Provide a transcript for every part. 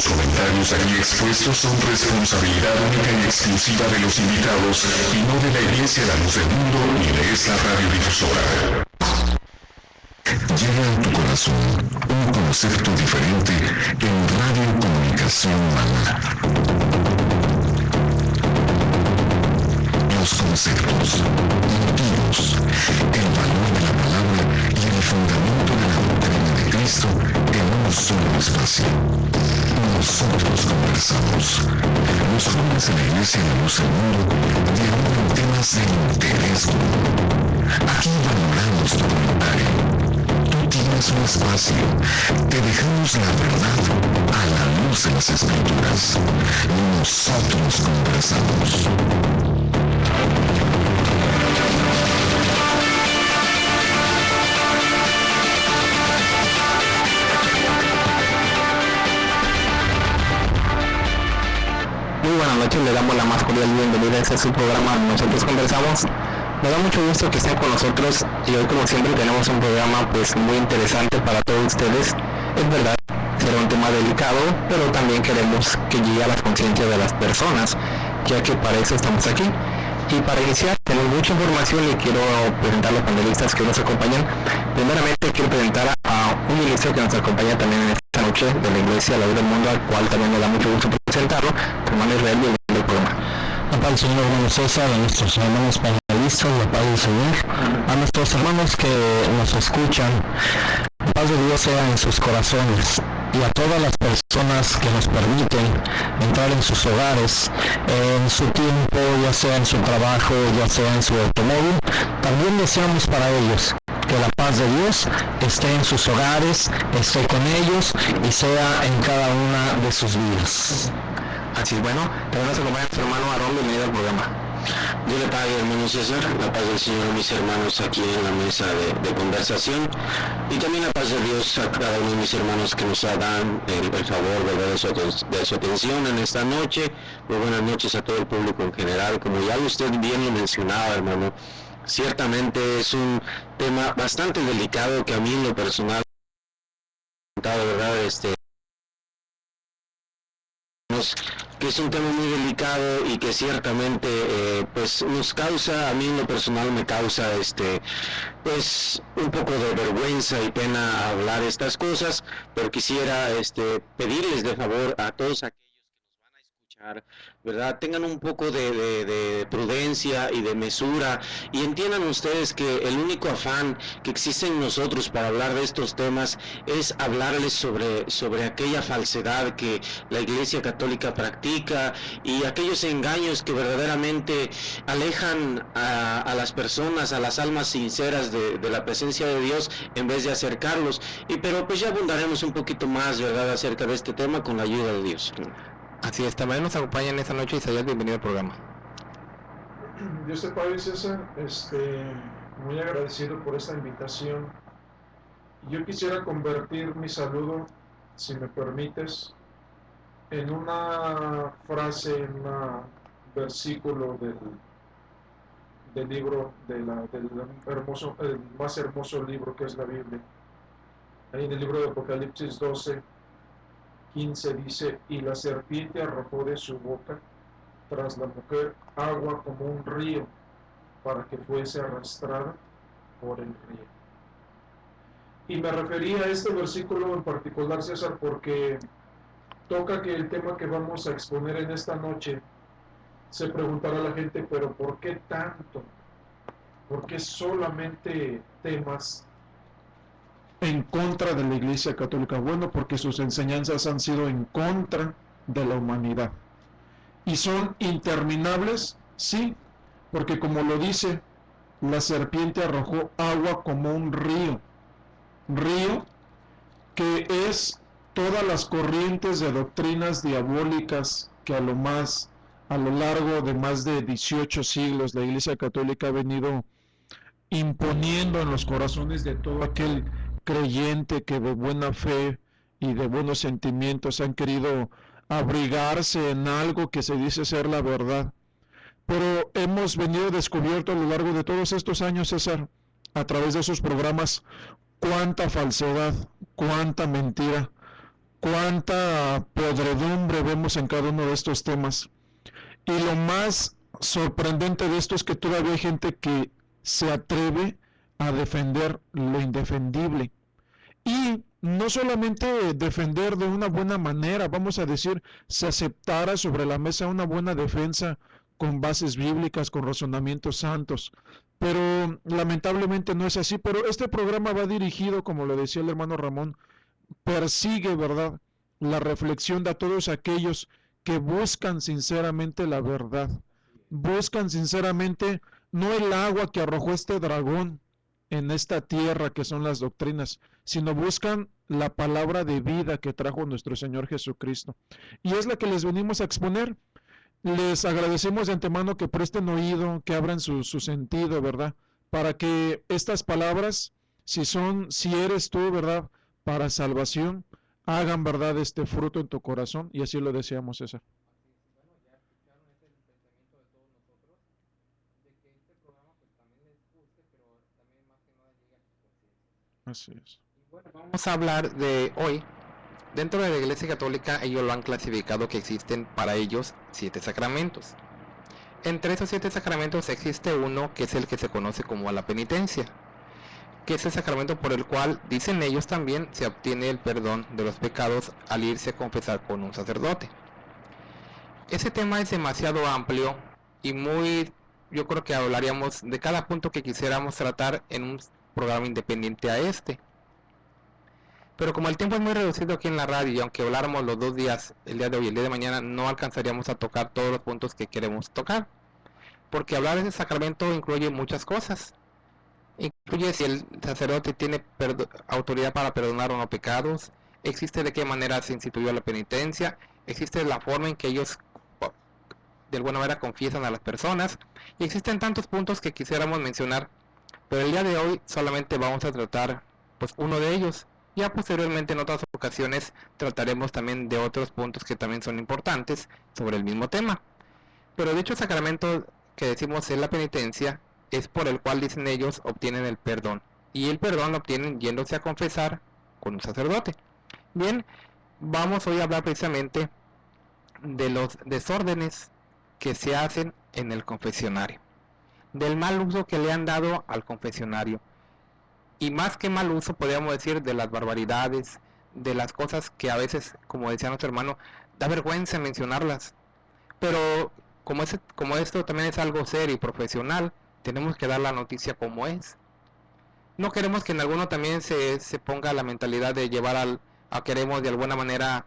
Los comentarios aquí expuestos son responsabilidad única y exclusiva de los invitados y no de la Iglesia La Luz del Mundo ni de esta radiodifusora. Llega a tu corazón un concepto diferente en Radio Comunicación Humana. Los conceptos, motivos, el valor de la palabra y el fundamento de la doctrina de Cristo en un solo espacio. Nosotros conversamos. Los jóvenes de la Iglesia La Luz del Mundo dialogan temas de interés común. Aquí valoramos tu comentario. Tú tienes un espacio. Te dejamos la verdad a la luz de las Escrituras. Nosotros conversamos. Muy buenas noches, le damos la más cordial bienvenida a este su programa Nosotros Conversamos. Me da mucho gusto que estén con nosotros y hoy, como siempre, tenemos un programa pues muy interesante para todos ustedes. Es verdad, será un tema delicado, pero también queremos que llegue a las conciencias de las personas, ya que para eso estamos aquí. Y para iniciar, tenemos mucha información y quiero presentar a los panelistas que nos acompañan. Primeramente, quiero presentar a un ministro que nos acompaña también en esta noche de la Iglesia La Luz del Mundo, al cual también me da mucho gusto presentarlo, hermano Israel, bienvenido al programa. La paz del Señor, hermano César, a nuestros hermanos panelistas, la paz del Señor, a nuestros hermanos que nos escuchan, la paz de Dios sea en sus corazones, y a todas las personas que nos permiten entrar en sus hogares, en su tiempo, ya sea en su trabajo, ya sea en su automóvil. También deseamos para ellos que la paz de Dios esté en sus hogares, esté con ellos y sea en cada una de sus vidas. Así es, bueno, también nos acompaña nuestro hermano Aarón, bienvenido al programa. Dios le pague, hermano César, la paz del Señor a mis hermanos aquí en la mesa de conversación, y también la paz de Dios a cada uno de mis hermanos que nos dan el favor, ¿verdad?, de su atención en esta noche. Muy buenas noches a todo el público en general. Como ya usted bien lo mencionaba, hermano, ciertamente es un tema bastante delicado que a mí en lo personal, ¿verdad?, que es un tema muy delicado y que ciertamente pues nos causa, a mí en lo personal me causa pues un poco de vergüenza y pena hablar estas cosas, pero quisiera pedirles de favor a todos aquellos que nos van a escuchar, ¿verdad?, tengan un poco de prudencia y de mesura, y entiendan ustedes que el único afán que existe en nosotros para hablar de estos temas es hablarles sobre aquella falsedad que la Iglesia Católica practica y aquellos engaños que verdaderamente alejan a las personas, a las almas sinceras de la presencia de Dios, en vez de acercarlos. Pero pues ya abundaremos un poquito más, ¿verdad?, acerca de este tema con la ayuda de Dios. Así es, también nos acompaña en esta noche Isaías, bienvenido al programa. Dios te pague, César, muy agradecido por esta invitación. Yo quisiera convertir mi saludo, si me permites, en una frase, en un versículo del libro, el más hermoso libro que es la Biblia. Ahí en el libro de Apocalipsis 12:15 dice: y la serpiente arrojó de su boca tras la mujer agua como un río, para que fuese arrastrada por el río. Y me refería a este versículo en particular, César, porque toca que el tema que vamos a exponer en esta noche, se preguntará la gente, pero ¿por qué tanto? ¿Por qué solamente temas en contra de la Iglesia Católica? Bueno, porque sus enseñanzas han sido en contra de la humanidad. ¿Y son interminables? Sí, porque como lo dice, la serpiente arrojó agua como un río. Río que es todas las corrientes de doctrinas diabólicas que a lo largo de más de 18 siglos la Iglesia Católica ha venido imponiendo en los corazones de todo aquel creyente que de buena fe y de buenos sentimientos han querido abrigarse en algo que se dice ser la verdad. Pero hemos venido descubierto a lo largo de todos estos años, César, a través de esos programas, cuánta falsedad, cuánta mentira, cuánta podredumbre vemos en cada uno de estos temas. Y lo más sorprendente de esto es que todavía hay gente que se atreve a defender lo indefendible. Y no solamente defender de una buena manera, vamos a decir, se aceptara sobre la mesa una buena defensa con bases bíblicas, con razonamientos santos, pero lamentablemente no es así. Pero este programa va dirigido, como lo decía el hermano Ramón, persigue, ¿verdad?, la reflexión de todos aquellos que buscan sinceramente la verdad, buscan sinceramente no el agua que arrojó este dragón en esta tierra que son las doctrinas, sino buscan la palabra de vida que trajo nuestro Señor Jesucristo. Y es la que les venimos a exponer. Les agradecemos de antemano que presten oído, que abran su sentido, ¿verdad? Para que estas palabras, si eres tú, ¿verdad?, para salvación, hagan, ¿verdad?, este fruto en tu corazón, y así lo deseamos, César. Bueno, ya escucharon el pensamiento de todos nosotros, de que este programa pues también les guste, pero también más que nada llegue a sus conciencias. Así es. Y bueno, vamos a hablar de hoy. Dentro de la Iglesia Católica ellos lo han clasificado que existen para ellos 7 sacramentos. Entre esos 7 sacramentos existe uno que es el que se conoce como la penitencia, que es el sacramento por el cual, dicen ellos también, se obtiene el perdón de los pecados al irse a confesar con un sacerdote. Ese tema es demasiado amplio y yo creo que hablaríamos de cada punto que quisiéramos tratar en un programa independiente a este. Pero como el tiempo es muy reducido aquí en la radio, y aunque habláramos los 2 días, el día de hoy y el día de mañana, no alcanzaríamos a tocar todos los puntos que queremos tocar. Porque hablar de ese sacramento incluye muchas cosas. Incluye si el sacerdote tiene autoridad para perdonar o no pecados, existe de qué manera se instituyó la penitencia, existe la forma en que ellos de alguna manera confiesan a las personas, y existen tantos puntos que quisiéramos mencionar, pero el día de hoy solamente vamos a tratar pues uno de ellos. Ya posteriormente en otras ocasiones trataremos también de otros puntos que también son importantes sobre el mismo tema. Pero dicho sacramento que decimos es la penitencia, es por el cual, dicen ellos, obtienen el perdón. Y el perdón lo obtienen yéndose a confesar con un sacerdote. Bien, vamos hoy a hablar precisamente de los desórdenes que se hacen en el confesionario, del mal uso que le han dado al confesionario. Y más que mal uso, podríamos decir de las barbaridades, de las cosas que a veces, como decía nuestro hermano, da vergüenza mencionarlas. Pero como esto también es algo serio y profesional, tenemos que dar la noticia como es. No queremos que en alguno también se ponga la mentalidad de llevar a queremos de alguna manera,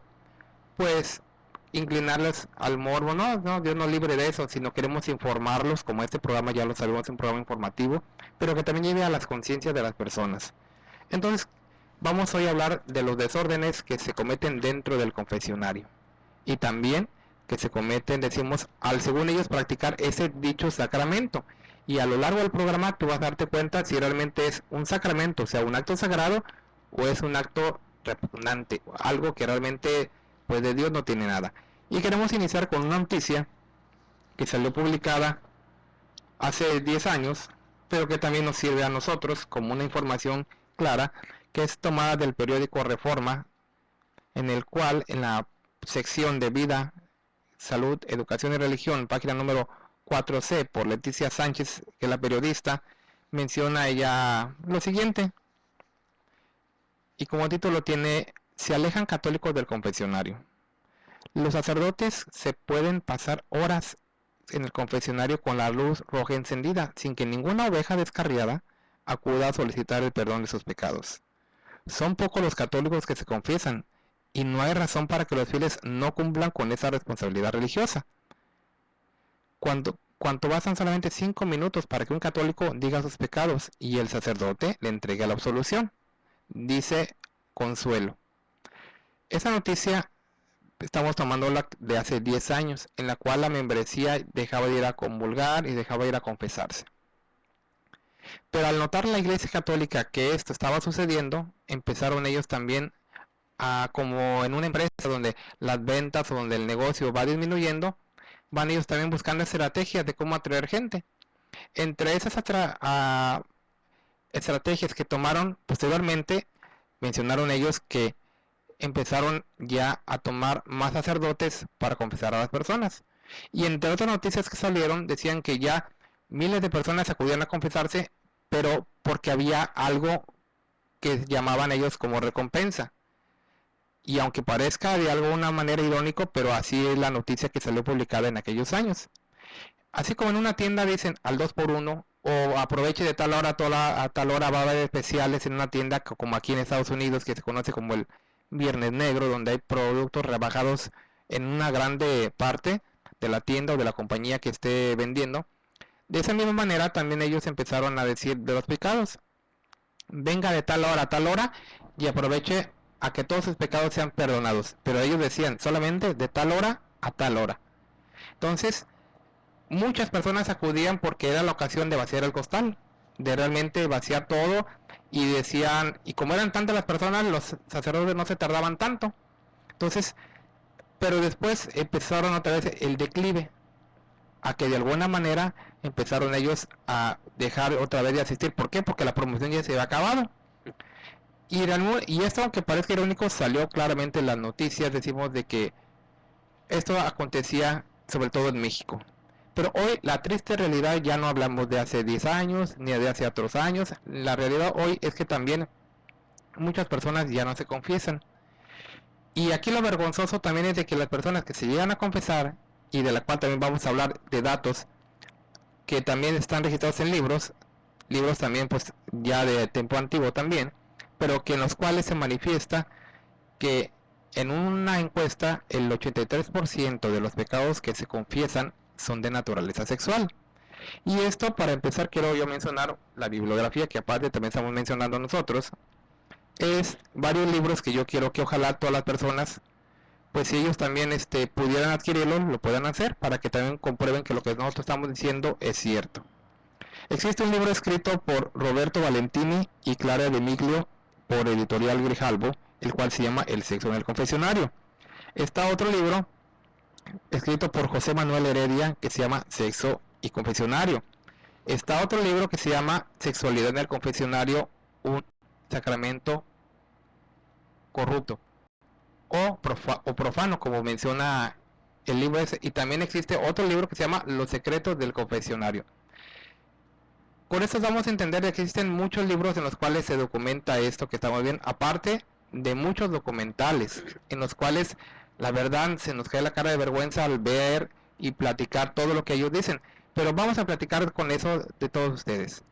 pues, inclinarles al morbo. No, Dios nos libre de eso, sino queremos informarlos, como este programa ya lo sabemos, es un programa informativo, pero que también lleve a las conciencias de las personas. Entonces, vamos hoy a hablar de los desórdenes que se cometen dentro del confesionario, y también que se cometen, decimos, al según ellos practicar ese dicho sacramento. Y a lo largo del programa tú vas a darte cuenta si realmente es un sacramento, o sea, un acto sagrado, o es un acto repugnante, algo que realmente pues de Dios no tiene nada. Y queremos iniciar con una noticia que salió publicada hace 10 años, pero que también nos sirve a nosotros como una información clara, que es tomada del periódico Reforma, en el cual en la sección de Vida, Salud, Educación y Religión, página número 4C, por Leticia Sánchez, que es la periodista, menciona ella lo siguiente, y como título tiene: se alejan católicos del confesionario. Los sacerdotes se pueden pasar horas en el confesionario con la luz roja encendida, sin que ninguna oveja descarriada acuda a solicitar el perdón de sus pecados. Son pocos los católicos que se confiesan, y no hay razón para que los fieles no cumplan con esa responsabilidad religiosa. Cuanto bastan solamente 5 minutos para que un católico diga sus pecados y el sacerdote le entregue la absolución, dice Consuelo. Esa noticia estamos tomándola de hace 10 años, en la cual la membresía dejaba de ir a comulgar y dejaba de ir a confesarse. Pero al notar la Iglesia Católica que esto estaba sucediendo, empezaron ellos también a, como en una empresa donde las ventas o donde el negocio va disminuyendo, van ellos también buscando estrategias de cómo atraer gente. Entre esas estrategias que tomaron posteriormente, mencionaron ellos que empezaron ya a tomar más sacerdotes para confesar a las personas. Y entre otras noticias que salieron, decían que ya miles de personas acudían a confesarse, pero porque había algo que llamaban ellos como recompensa. Y aunque parezca de alguna manera irónico, pero así es la noticia que salió publicada en aquellos años. Así como en una tienda dicen al 2x1, o aproveche de tal hora a tal hora, va a haber especiales en una tienda como aquí en Estados Unidos, que se conoce como el Viernes Negro, donde hay productos rebajados en una grande parte de la tienda o de la compañía que esté vendiendo. De esa misma manera también ellos empezaron a decir de los pecados: venga de tal hora a tal hora y aproveche a que todos sus pecados sean perdonados. Pero ellos decían solamente de tal hora a tal hora. Entonces muchas personas acudían porque era la ocasión de vaciar el costal, de realmente vaciar todo, y decían, y como eran tantas las personas, los sacerdotes no se tardaban tanto. Entonces, pero después empezaron otra vez el declive, a que de alguna manera empezaron ellos a dejar otra vez de asistir. ¿Por qué? Porque la promoción ya se había acabado. Y esto, aunque parezca irónico, salió claramente en las noticias. Decimos de que esto acontecía sobre todo en México. Pero hoy la triste realidad, ya no hablamos de hace 10 años ni de hace otros años. La realidad hoy es que también muchas personas ya no se confiesan. Y aquí lo vergonzoso también es de que las personas que se llegan a confesar, y de la cual también vamos a hablar de datos que también están registrados en libros también pues ya de tiempo antiguo también, pero que en los cuales se manifiesta que en una encuesta el 83% de los pecados que se confiesan son de naturaleza sexual. Y esto, para empezar, quiero yo mencionar la bibliografía, que aparte también estamos mencionando nosotros. Es varios libros que yo quiero que ojalá todas las personas, pues si ellos también pudieran adquirirlo, lo puedan hacer, para que también comprueben que lo que nosotros estamos diciendo es cierto. Existe un libro escrito por Roberto Valentini y Clara de Miglio por Editorial Grijalbo, el cual se llama El sexo en el confesionario. Está otro libro escrito por José Manuel Heredia, que se llama Sexo y Confesionario. Está otro libro que se llama Sexualidad en el confesionario, un sacramento corrupto o profano, como menciona el libro ese. Y también existe otro libro que se llama Los secretos del confesionario. Con esto vamos a entender que existen muchos libros en los cuales se documenta esto que estamos viendo, aparte de muchos documentales en los cuales la verdad se nos cae la cara de vergüenza al ver y platicar todo lo que ellos dicen. Pero vamos a platicar con eso de todos ustedes.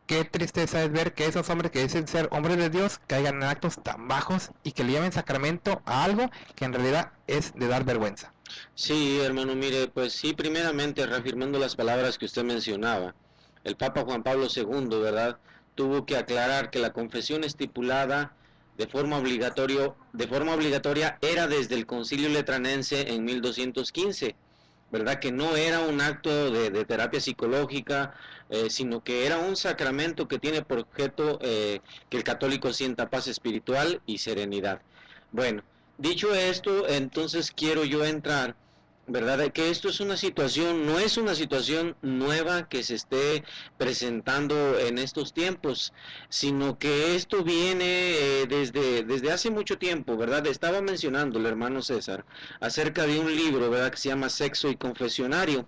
Qué tristeza es ver que esos hombres que dicen ser hombres de Dios caigan en actos tan bajos y que le llamen sacramento a algo que en realidad es de dar vergüenza. Sí, hermano, mire, pues sí, primeramente reafirmando las palabras que usted mencionaba, el Papa Juan Pablo II, ¿verdad?, tuvo que aclarar que la confesión estipulada de forma obligatoria era desde el Concilio Letranense en 1215, ¿verdad?, que no era un acto de terapia psicológica, sino que era un sacramento que tiene por objeto que el católico sienta paz espiritual y serenidad. Bueno, dicho esto, entonces quiero yo entrar, ¿verdad?, de que esto es una situación, no es una situación nueva que se esté presentando en estos tiempos, sino que esto viene desde hace mucho tiempo, ¿verdad? Estaba mencionando el hermano César acerca de un libro, ¿verdad?, que se llama Sexo y Confesionario,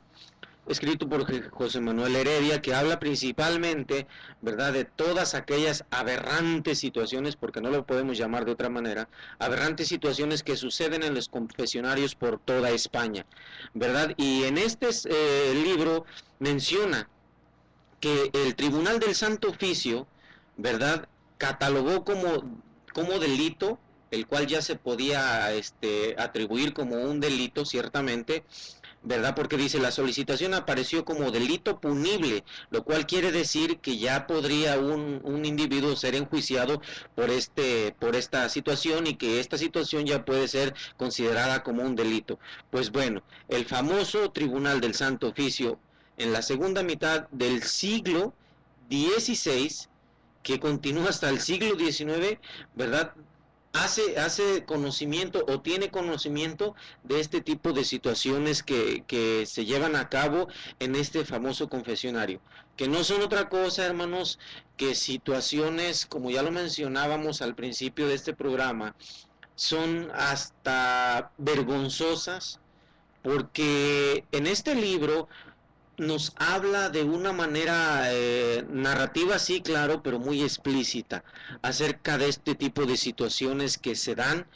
escrito por José Manuel Heredia, que habla principalmente, ¿verdad?, de todas aquellas aberrantes situaciones, porque no lo podemos llamar de otra manera, aberrantes situaciones que suceden en los confesionarios por toda España, ¿verdad? Y en este libro menciona que el Tribunal del Santo Oficio, ¿verdad?, catalogó como delito, el cual ya se podía atribuir como un delito, ciertamente, ¿verdad? Porque dice, la solicitación apareció como delito punible, lo cual quiere decir que ya podría un individuo ser enjuiciado por esta situación, y que esta situación ya puede ser considerada como un delito. Pues bueno, el famoso Tribunal del Santo Oficio, en la segunda mitad del siglo XVI, que continúa hasta el siglo XIX, ¿verdad?, hace conocimiento o tiene conocimiento de este tipo de situaciones que se llevan a cabo en este famoso confesionario, que no son otra cosa, hermanos, que situaciones, como ya lo mencionábamos al principio de este programa, son hasta vergonzosas, porque en este libro nos habla de una manera narrativa, sí, claro, pero muy explícita, acerca de este tipo de situaciones que se dan,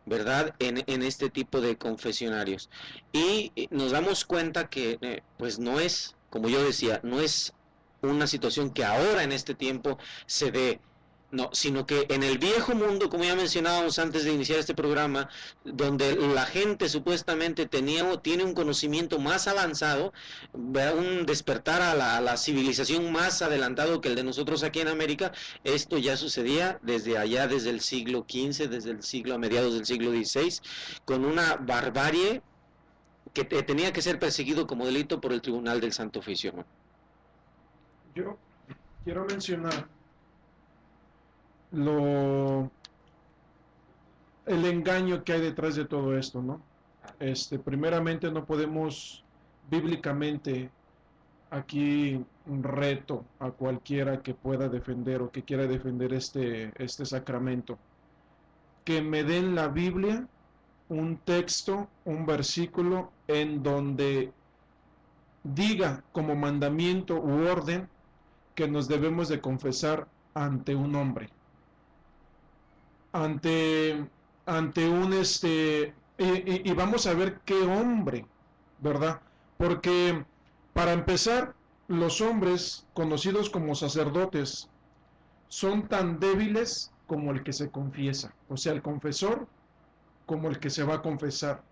¿verdad?, en este tipo de confesionarios. Y nos damos cuenta que, pues no es, como yo decía, no es una situación que ahora en este tiempo se dé, no, sino que en el viejo mundo, como ya mencionábamos antes de iniciar este programa, donde la gente supuestamente tiene un conocimiento más avanzado, un despertar a la civilización más adelantado que el de nosotros aquí en América, esto ya sucedía desde allá, desde el siglo XV, desde el siglo, a mediados del siglo XVI, con una barbarie que tenía que ser perseguido como delito por el Tribunal del Santo Oficio, ¿no? Yo quiero mencionar el engaño que hay detrás de todo esto, ¿no? Primeramente no podemos bíblicamente aquí un reto a cualquiera que pueda defender o que quiera defender este sacramento, que me den la Biblia, un texto, un versículo en donde diga como mandamiento u orden que nos debemos de confesar ante un hombre, ante un y vamos a ver qué hombre, ¿verdad? Porque para empezar, los hombres conocidos como sacerdotes son tan débiles como el que se confiesa, o sea, el confesor como el que se va a confesar.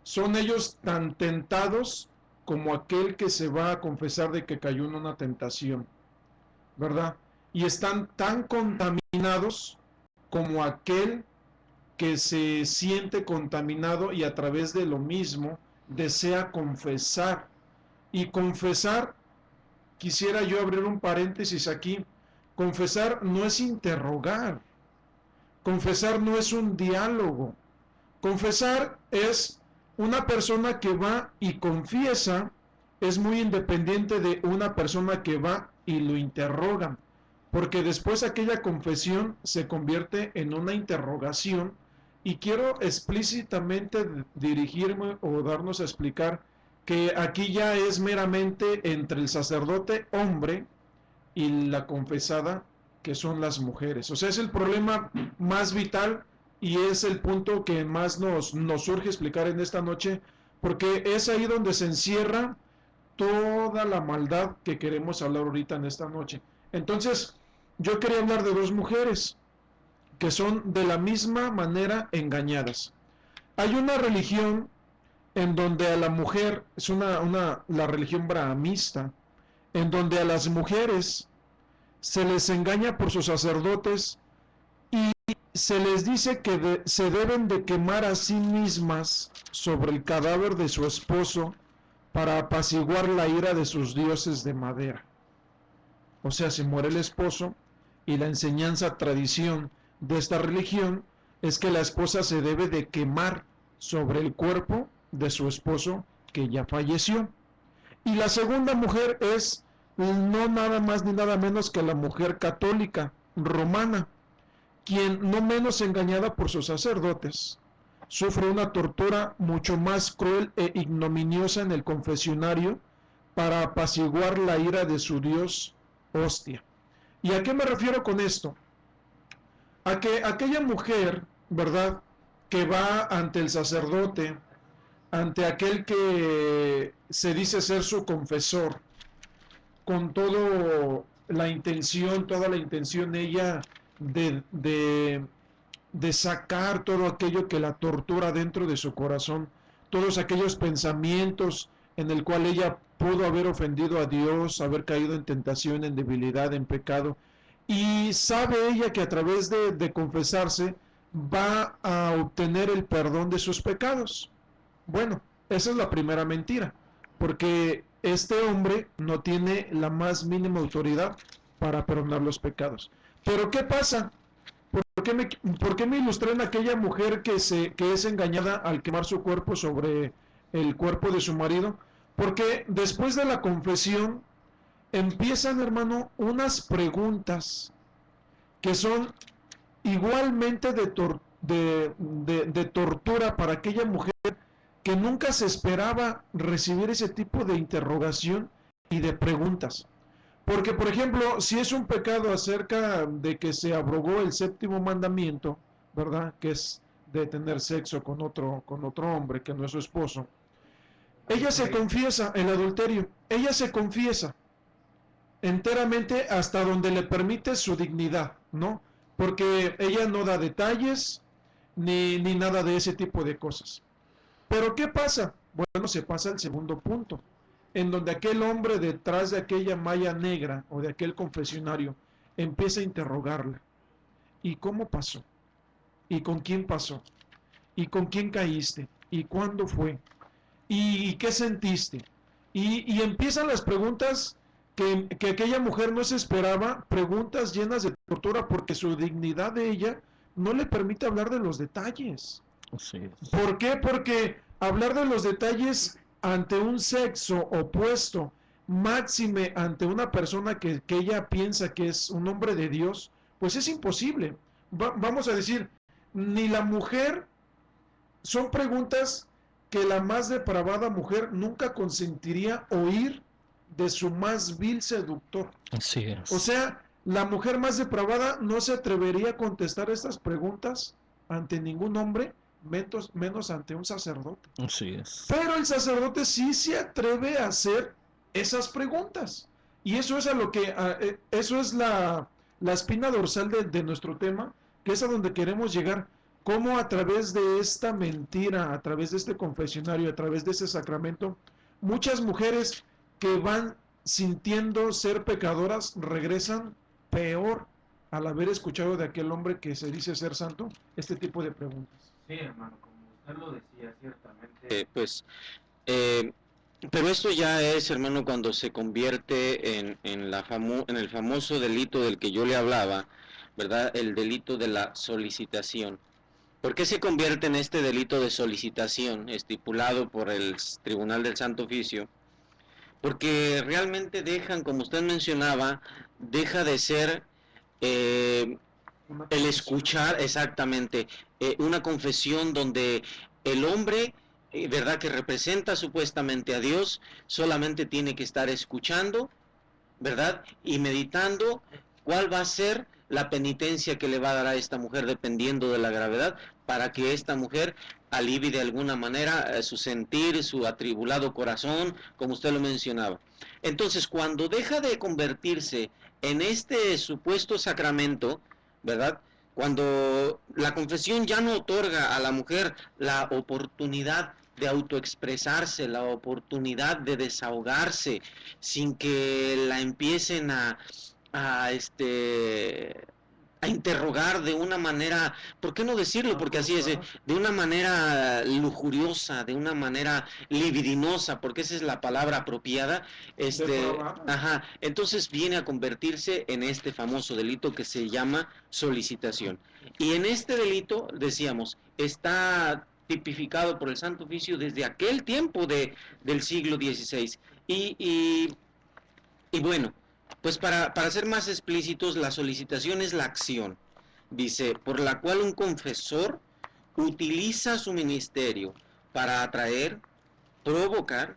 Son ellos tan tentados como aquel que se va a confesar de que cayó en una tentación, ¿verdad? Y están tan contaminados como aquel que se siente contaminado y a través de lo mismo desea confesar. Y confesar, quisiera yo abrir un paréntesis aquí, confesar no es interrogar, confesar no es un diálogo, confesar es una persona que va y confiesa, es muy independiente de una persona que va y lo interrogan, porque después aquella confesión se convierte en una interrogación. Y quiero explícitamente dirigirme o darnos a explicar que aquí ya es meramente entre el sacerdote hombre y la confesada, que son las mujeres. O sea, es el problema más vital y es el punto que más nos surge explicar en esta noche, porque es ahí donde se encierra toda la maldad que queremos hablar ahorita en esta noche. Entonces, yo quería hablar de dos mujeres que son de la misma manera engañadas. Hay una religión en donde a la mujer, es la religión brahmista, en donde a las mujeres se les engaña por sus sacerdotes y se les dice que se deben de quemar a sí mismas sobre el cadáver de su esposo para apaciguar la ira de sus dioses de madera. O sea, se muere el esposo y la enseñanza, tradición de esta religión es que la esposa se debe de quemar sobre el cuerpo de su esposo que ya falleció. Y la segunda mujer es no nada más ni nada menos que la mujer católica romana, quien, no menos engañada por sus sacerdotes, sufre una tortura mucho más cruel e ignominiosa en el confesionario para apaciguar la ira de su dios hostia. ¿Y a qué me refiero con esto? A que aquella mujer, ¿verdad?, que va ante el sacerdote, ante aquel que se dice ser su confesor, con toda la intención ella de sacar todo aquello que la tortura dentro de su corazón, todos aquellos pensamientos en el cual ella pudo haber ofendido a Dios, haber caído en tentación, en debilidad, en pecado, y sabe ella que a través de confesarse va a obtener el perdón de sus pecados. Bueno, esa es la primera mentira, porque este hombre no tiene la más mínima autoridad para perdonar los pecados. Pero ¿qué pasa? ¿Por qué me ilustré en aquella mujer que es engañada al quemar su cuerpo sobre el cuerpo de su marido? Porque después de la confesión empiezan, hermano, unas preguntas que son igualmente de tortura para aquella mujer que nunca se esperaba recibir ese tipo de interrogación y de preguntas. Porque, por ejemplo, si es un pecado acerca de que se abrogó el séptimo mandamiento, ¿verdad? Que es de tener sexo con otro hombre que no es su esposo. Ella se confiesa, el adulterio, ella se confiesa enteramente hasta donde le permite su dignidad, ¿no? Porque ella no da detalles ni nada de ese tipo de cosas. Pero ¿qué pasa? Bueno, se pasa al segundo punto, en donde aquel hombre detrás de aquella malla negra o de aquel confesionario empieza a interrogarla. ¿Y cómo pasó? ¿Y con quién pasó? ¿Y con quién caíste? ¿Y cuándo fue? ¿Y qué sentiste? Y empiezan las preguntas que aquella mujer no se esperaba, preguntas llenas de tortura porque su dignidad de ella no le permite hablar de los detalles. Sí. ¿Por qué? Porque hablar de los detalles ante un sexo opuesto, máxime ante una persona que ella piensa que es un hombre de Dios, pues es imposible. Vamos a decir, ni la mujer, son preguntas que la más depravada mujer nunca consentiría oír de su más vil seductor. Así es. O sea, la mujer más depravada no se atrevería a contestar estas preguntas ante ningún hombre, menos ante un sacerdote. Así es. Pero el sacerdote sí se atreve a hacer esas preguntas. Y eso es a lo que, eso es la espina dorsal de nuestro tema, que es a donde queremos llegar. Cómo a través de esta mentira, a través de este confesionario, a través de ese sacramento, muchas mujeres que van sintiendo ser pecadoras regresan peor al haber escuchado de aquel hombre que se dice ser santo este tipo de preguntas. Sí, hermano, como usted lo decía, ciertamente. Pero esto ya es, hermano, cuando se convierte en el famoso delito del que yo le hablaba, ¿verdad? El delito de la solicitación. ¿Por qué se convierte en este delito de solicitación estipulado por el Tribunal del Santo Oficio? Porque realmente dejan, como usted mencionaba, deja de ser el escuchar exactamente una confesión donde el hombre, verdad, que representa supuestamente a Dios, solamente tiene que estar escuchando, verdad, y meditando cuál va a ser la penitencia que le va a dar a esta mujer dependiendo de la gravedad, para que esta mujer alivie de alguna manera su sentir, su atribulado corazón, como usted lo mencionaba. Entonces, cuando deja de convertirse en este supuesto sacramento, ¿verdad? Cuando la confesión ya no otorga a la mujer la oportunidad de autoexpresarse, la oportunidad de desahogarse, sin que la empiecen a interrogar de una manera, ¿por qué no decirlo? Porque así es, de una manera lujuriosa, de una manera libidinosa, porque esa es la palabra apropiada, entonces viene a convertirse en este famoso delito que se llama solicitación. Y en este delito, decíamos, está tipificado por el Santo Oficio desde aquel tiempo del siglo XVI. Y bueno, pues para ser más explícitos, la solicitación es la acción, dice, por la cual un confesor utiliza su ministerio para atraer, provocar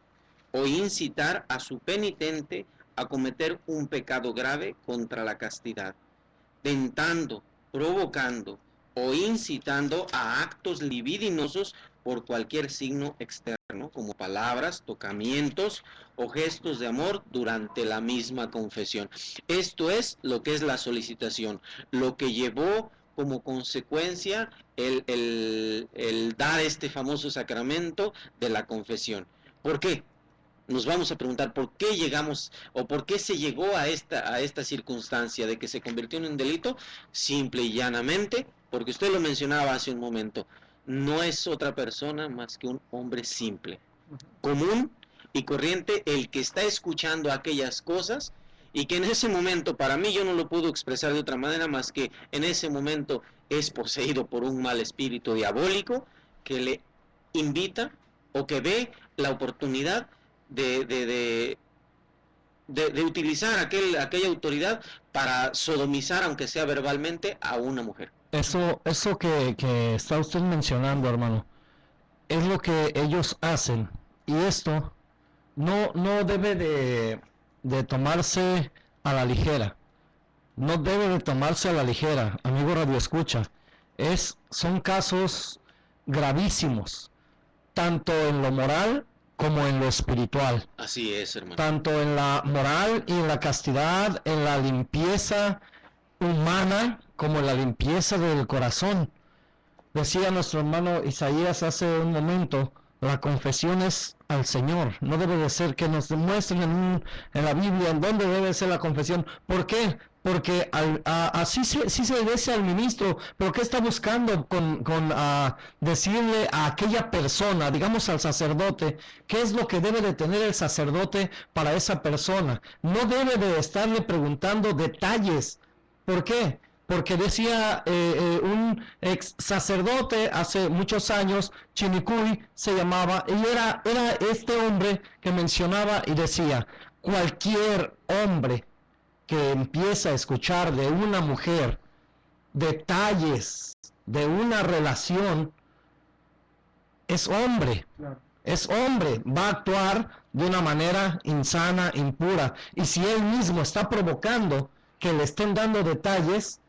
o incitar a su penitente a cometer un pecado grave contra la castidad, tentando, provocando o incitando a actos libidinosos por cualquier signo externo, como palabras, tocamientos o gestos de amor durante la misma confesión. Esto es lo que es la solicitación, lo que llevó como consecuencia el dar este famoso sacramento de la confesión. ¿Por qué? Nos vamos a preguntar por qué llegamos o por qué se llegó a esta circunstancia de que se convirtió en un delito. Simple y llanamente, porque usted lo mencionaba hace un momento, no es otra persona más que un hombre simple, común y corriente, el que está escuchando aquellas cosas y que en ese momento, para mí, yo no lo puedo expresar de otra manera más que en ese momento es poseído por un mal espíritu diabólico que le invita o que ve la oportunidad de utilizar aquella autoridad para sodomizar, aunque sea verbalmente, a una mujer. Eso que está usted mencionando, hermano, es lo que ellos hacen. Y esto no debe de tomarse a la ligera. No debe de tomarse a la ligera, amigo Radio Escucha. Son casos gravísimos, tanto en lo moral como en lo espiritual. Así es, hermano. Tanto en la moral y en la castidad, en la limpieza humana como en la limpieza del corazón. Decía nuestro hermano Isaías hace un momento, la confesión es al Señor. No debe de ser que nos demuestren en la Biblia en dónde debe ser la confesión. ¿Por qué? Porque así sí se obedece al ministro, pero ¿qué está buscando con decirle a aquella persona, digamos al sacerdote, qué es lo que debe de tener el sacerdote para esa persona? No debe de estarle preguntando detalles. ¿Por qué? Porque decía un ex sacerdote hace muchos años, Chinicuy se llamaba, y era este hombre que mencionaba y decía, cualquier hombre que empieza a escuchar de una mujer detalles de una relación, es hombre. Claro. Es hombre, va a actuar de una manera insana, impura. Y si él mismo está provocando que le estén dando detalles,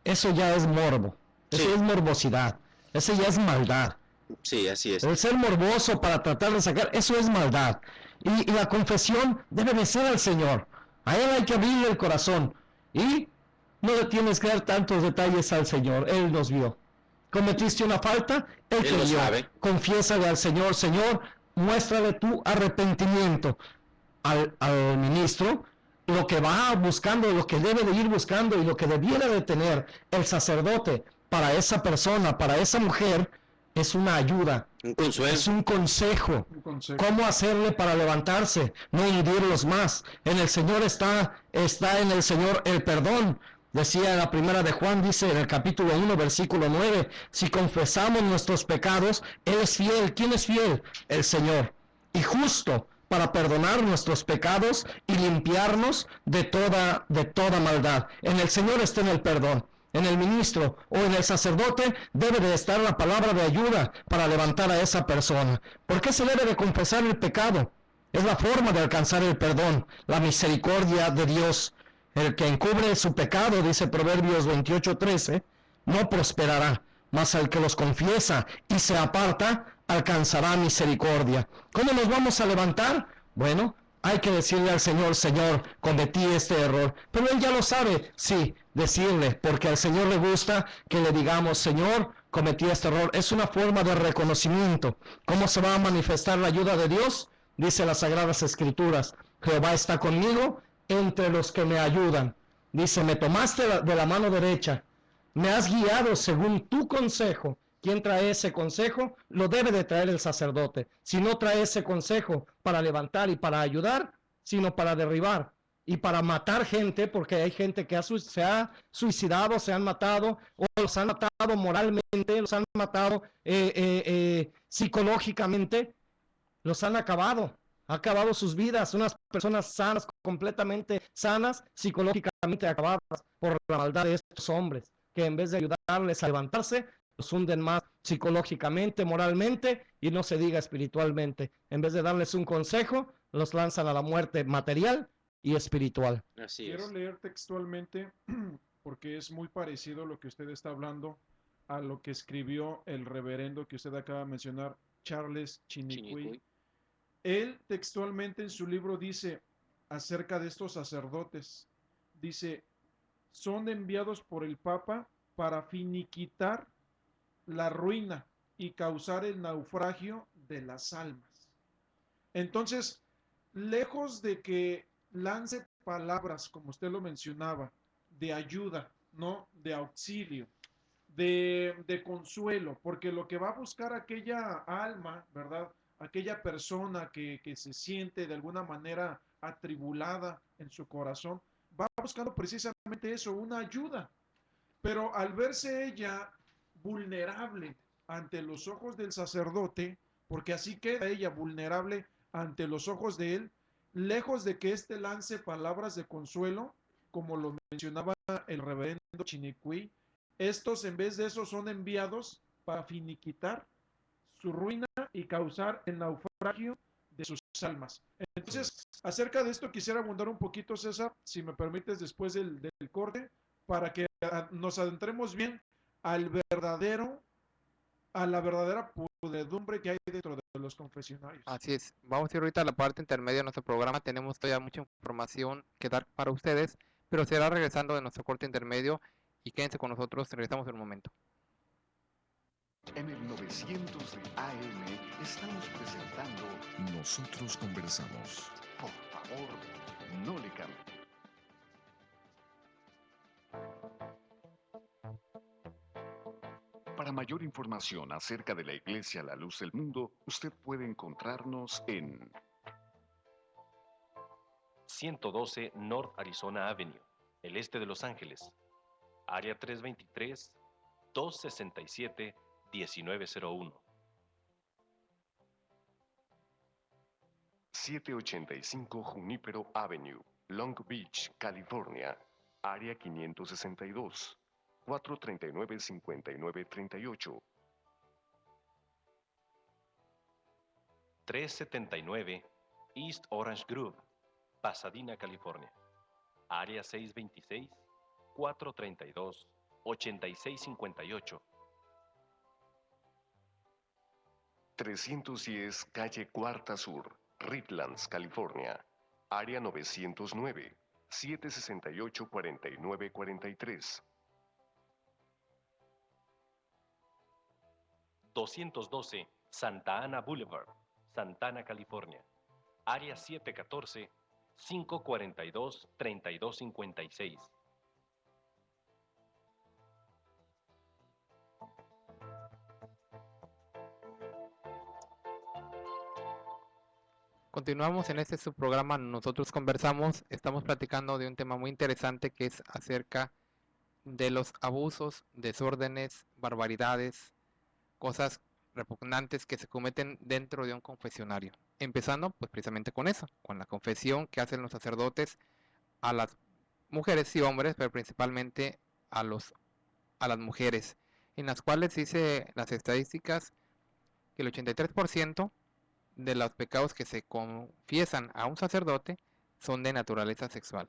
eso ya es morbo, eso Sí. es morbosidad, eso ya es maldad. Sí, así es. El ser morboso para tratar de sacar, eso es maldad. Y la confesión debe de ser al Señor. A Él hay que abrirle el corazón. Y no le tienes que dar tantos detalles al Señor, Él nos vio. Cometiste una falta, Él te lo vio. sabe. Confiésale al Señor, Señor, muéstrale tu arrepentimiento al ministro, lo que va buscando, lo que debe de ir buscando y lo que debiera de tener el sacerdote para esa persona, para esa mujer, es una ayuda, Un consuelo. es un consejo. Un consejo. ¿Cómo hacerle para levantarse? No hundirlos más. En el Señor está en el Señor el perdón. Decía la primera de Juan, dice en el capítulo 1, versículo 9, si confesamos nuestros pecados, Él es fiel. ¿Quién es fiel? El Señor. Y justo para perdonar nuestros pecados y limpiarnos de toda maldad. En el Señor está en el perdón. En el ministro o en el sacerdote debe de estar la palabra de ayuda para levantar a esa persona. ¿Por qué se debe de confesar el pecado? Es la forma de alcanzar el perdón, la misericordia de Dios. El que encubre su pecado, dice Proverbios 28:13, no prosperará, mas al que los confiesa y se aparta, alcanzará misericordia. ¿Cómo nos vamos a levantar? Bueno, hay que decirle al Señor, Señor, cometí este error. Pero Él ya lo sabe, sí, decirle, porque al Señor le gusta que le digamos, Señor, cometí este error. Es una forma de reconocimiento. ¿Cómo se va a manifestar la ayuda de Dios? Dice las Sagradas Escrituras, Jehová está conmigo entre los que me ayudan. Dice, me tomaste de la mano derecha, me has guiado según tu consejo. ¿Quién trae ese consejo? Lo debe de traer el sacerdote. Si no trae ese consejo para levantar y para ayudar, sino para derribar y para matar gente, porque hay gente que se ha suicidado, se han matado, o los han matado moralmente, los han matado psicológicamente, los han acabado sus vidas, unas personas sanas, completamente sanas, psicológicamente acabadas por la maldad de estos hombres, que en vez de ayudarles a levantarse, los hunden más psicológicamente, moralmente y no se diga espiritualmente. En vez de darles un consejo, los lanzan a la muerte material y espiritual. Así Quiero es. leer textualmente, porque es muy parecido lo que usted está hablando a lo que escribió el reverendo que usted acaba de mencionar, Charles Chinicuy. Chinicuy. Él textualmente en su libro dice acerca de estos sacerdotes, dice, son enviados por el Papa para finiquitar la ruina y causar el naufragio de las almas. Entonces, lejos de que lance palabras, como usted lo mencionaba, de ayuda, ¿no? De auxilio, de consuelo, porque lo que va a buscar aquella alma, ¿verdad? Aquella persona que se siente de alguna manera atribulada en su corazón, va buscando precisamente eso, una ayuda. Pero al verse ella vulnerable ante los ojos del sacerdote, porque así queda ella vulnerable ante los ojos de él, lejos de que éste lance palabras de consuelo, como lo mencionaba el reverendo Chinicuy, estos en vez de eso son enviados para finiquitar su ruina y causar el naufragio de sus almas. Entonces, acerca de esto quisiera abundar un poquito, César, si me permites, después del corte, para que nos adentremos bien al verdadero, a la verdadera podredumbre que hay dentro de los confesionarios. Así es, vamos a ir ahorita a la parte intermedia de nuestro programa, tenemos todavía mucha información que dar para ustedes, pero será regresando de nuestro corte intermedio y quédense con nosotros, regresamos en un momento. En el 900 de AM estamos presentando Nosotros Conversamos. Por favor, no le cambie. Para mayor información acerca de la Iglesia La Luz del Mundo, usted puede encontrarnos en 112 North Arizona Avenue, el este de Los Ángeles, área 323-267-1901. 785 Junípero Avenue, Long Beach, California, área 562, 439-5938. 379 East Orange Grove, Pasadena, California, área 626-432-8658. 310 Calle Cuarta Sur, Redlands, California, área 909, 768-4943. 212 Santa Ana Boulevard, Santana, California, área 714-542-3256. Continuamos en este subprograma, nosotros conversamos, estamos platicando de un tema muy interesante que es acerca de los abusos, desórdenes, barbaridades, cosas repugnantes que se cometen dentro de un confesionario. Empezando pues precisamente con eso, con la confesión que hacen los sacerdotes a las mujeres y hombres, pero principalmente a las mujeres, en las cuales dice las estadísticas que el 83% de los pecados que se confiesan a un sacerdote son de naturaleza sexual.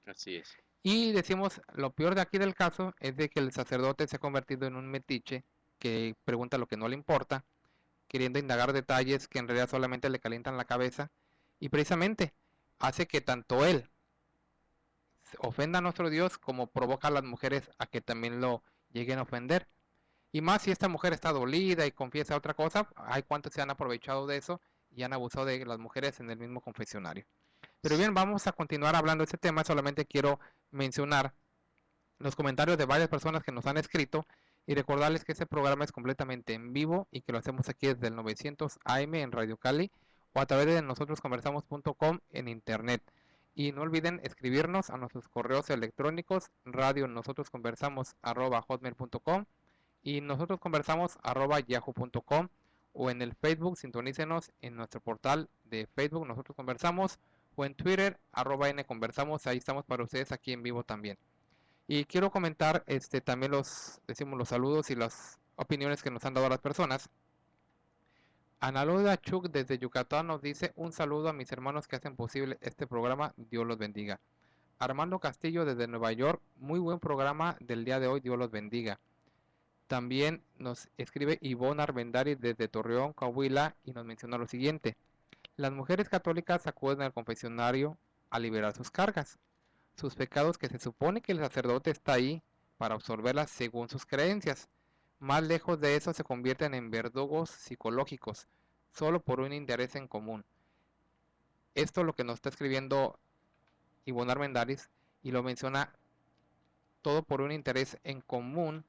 Así es. Y decimos, lo peor de aquí del caso es de que el sacerdote se ha convertido en un metiche que pregunta lo que no le importa, queriendo indagar detalles que en realidad solamente le calientan la cabeza, y precisamente hace que tanto él ofenda a nuestro Dios como provoca a las mujeres a que también lo lleguen a ofender. Y más si esta mujer está dolida y confiesa otra cosa, hay cuantos se han aprovechado de eso y han abusado de las mujeres en el mismo confesionario. Pero bien, vamos a continuar hablando de este tema, solamente quiero mencionar los comentarios de varias personas que nos han escrito y recordarles que este programa es completamente en vivo y que lo hacemos aquí desde el 900 AM en Radio Cali o a través de nosotrosconversamos.com en internet. Y no olviden escribirnos a nuestros correos electrónicos radionosotros@hotmail.com y nosotrosconversamos@yahoo.com o en el Facebook, sintonícenos en nuestro portal de Facebook Nosotros Conversamos o en Twitter @nconversamos, ahí estamos para ustedes aquí en vivo también. Y quiero comentar también decimos los saludos y las opiniones que nos han dado las personas. Analuda Chuk desde Yucatán nos dice: un saludo a mis hermanos que hacen posible este programa, Dios los bendiga. Armando Castillo desde Nueva York: muy buen programa del día de hoy, Dios los bendiga. También nos escribe Ivonne Armendariz desde Torreón, Coahuila, y nos menciona lo siguiente: las mujeres católicas acuden al confesionario a liberar sus cargas, sus pecados, que se supone que el sacerdote está ahí para absorberlas según sus creencias. Más lejos de eso, se convierten en verdugos psicológicos, solo por un interés en común. Esto es lo que nos está escribiendo Ivonne Armendariz, y lo menciona todo por un interés en común,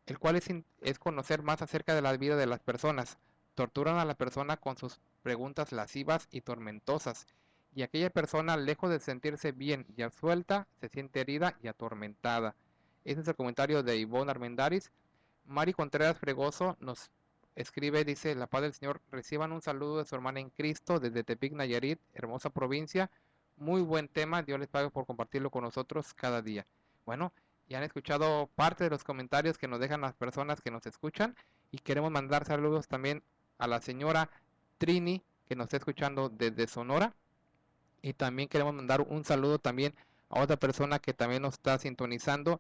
el cual es conocer más acerca de la vida de las personas. Torturan a la persona con sus preguntas lascivas y tormentosas, y aquella persona, lejos de sentirse bien y absuelta, se siente herida y atormentada. Ese es el comentario de Ivonne Armendariz. Mari Contreras Fregoso nos escribe, dice: la paz del Señor, reciban un saludo de su hermana en Cristo desde Tepic, Nayarit, hermosa provincia. Muy buen tema, Dios les pague por compartirlo con nosotros cada día. Bueno, y han escuchado parte de los comentarios que nos dejan las personas que nos escuchan, y queremos mandar saludos también a la señora Trini, que nos está escuchando desde Sonora, y también queremos mandar un saludo también a otra persona que también nos está sintonizando,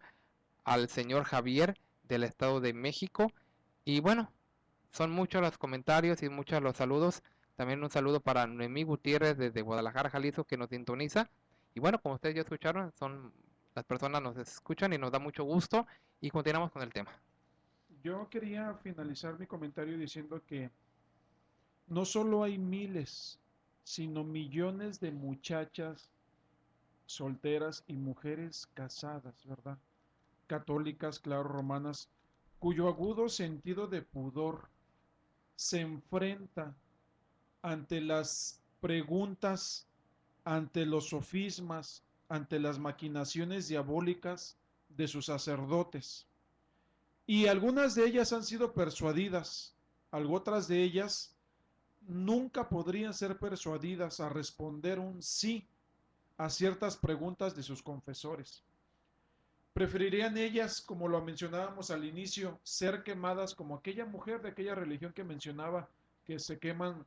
al señor Javier del Estado de México. Y bueno, son muchos los comentarios y muchos los saludos. También un saludo para Noemí Gutiérrez desde Guadalajara, Jalisco, que nos sintoniza. Y bueno, como ustedes ya escucharon, son las personas nos escuchan y nos da mucho gusto. Y continuamos con el tema. Yo quería finalizar mi comentario diciendo que no solo hay miles, sino millones de muchachas solteras y mujeres casadas, ¿verdad? Católicas, claro, romanas, cuyo agudo sentido de pudor se enfrenta ante las preguntas, ante los sofismas, ante las maquinaciones diabólicas de sus sacerdotes. Y algunas de ellas han sido persuadidas, otras de ellas nunca podrían ser persuadidas a responder un sí a ciertas preguntas de sus confesores. Preferirían ellas, como lo mencionábamos al inicio, ser quemadas como aquella mujer de aquella religión que mencionaba, que se queman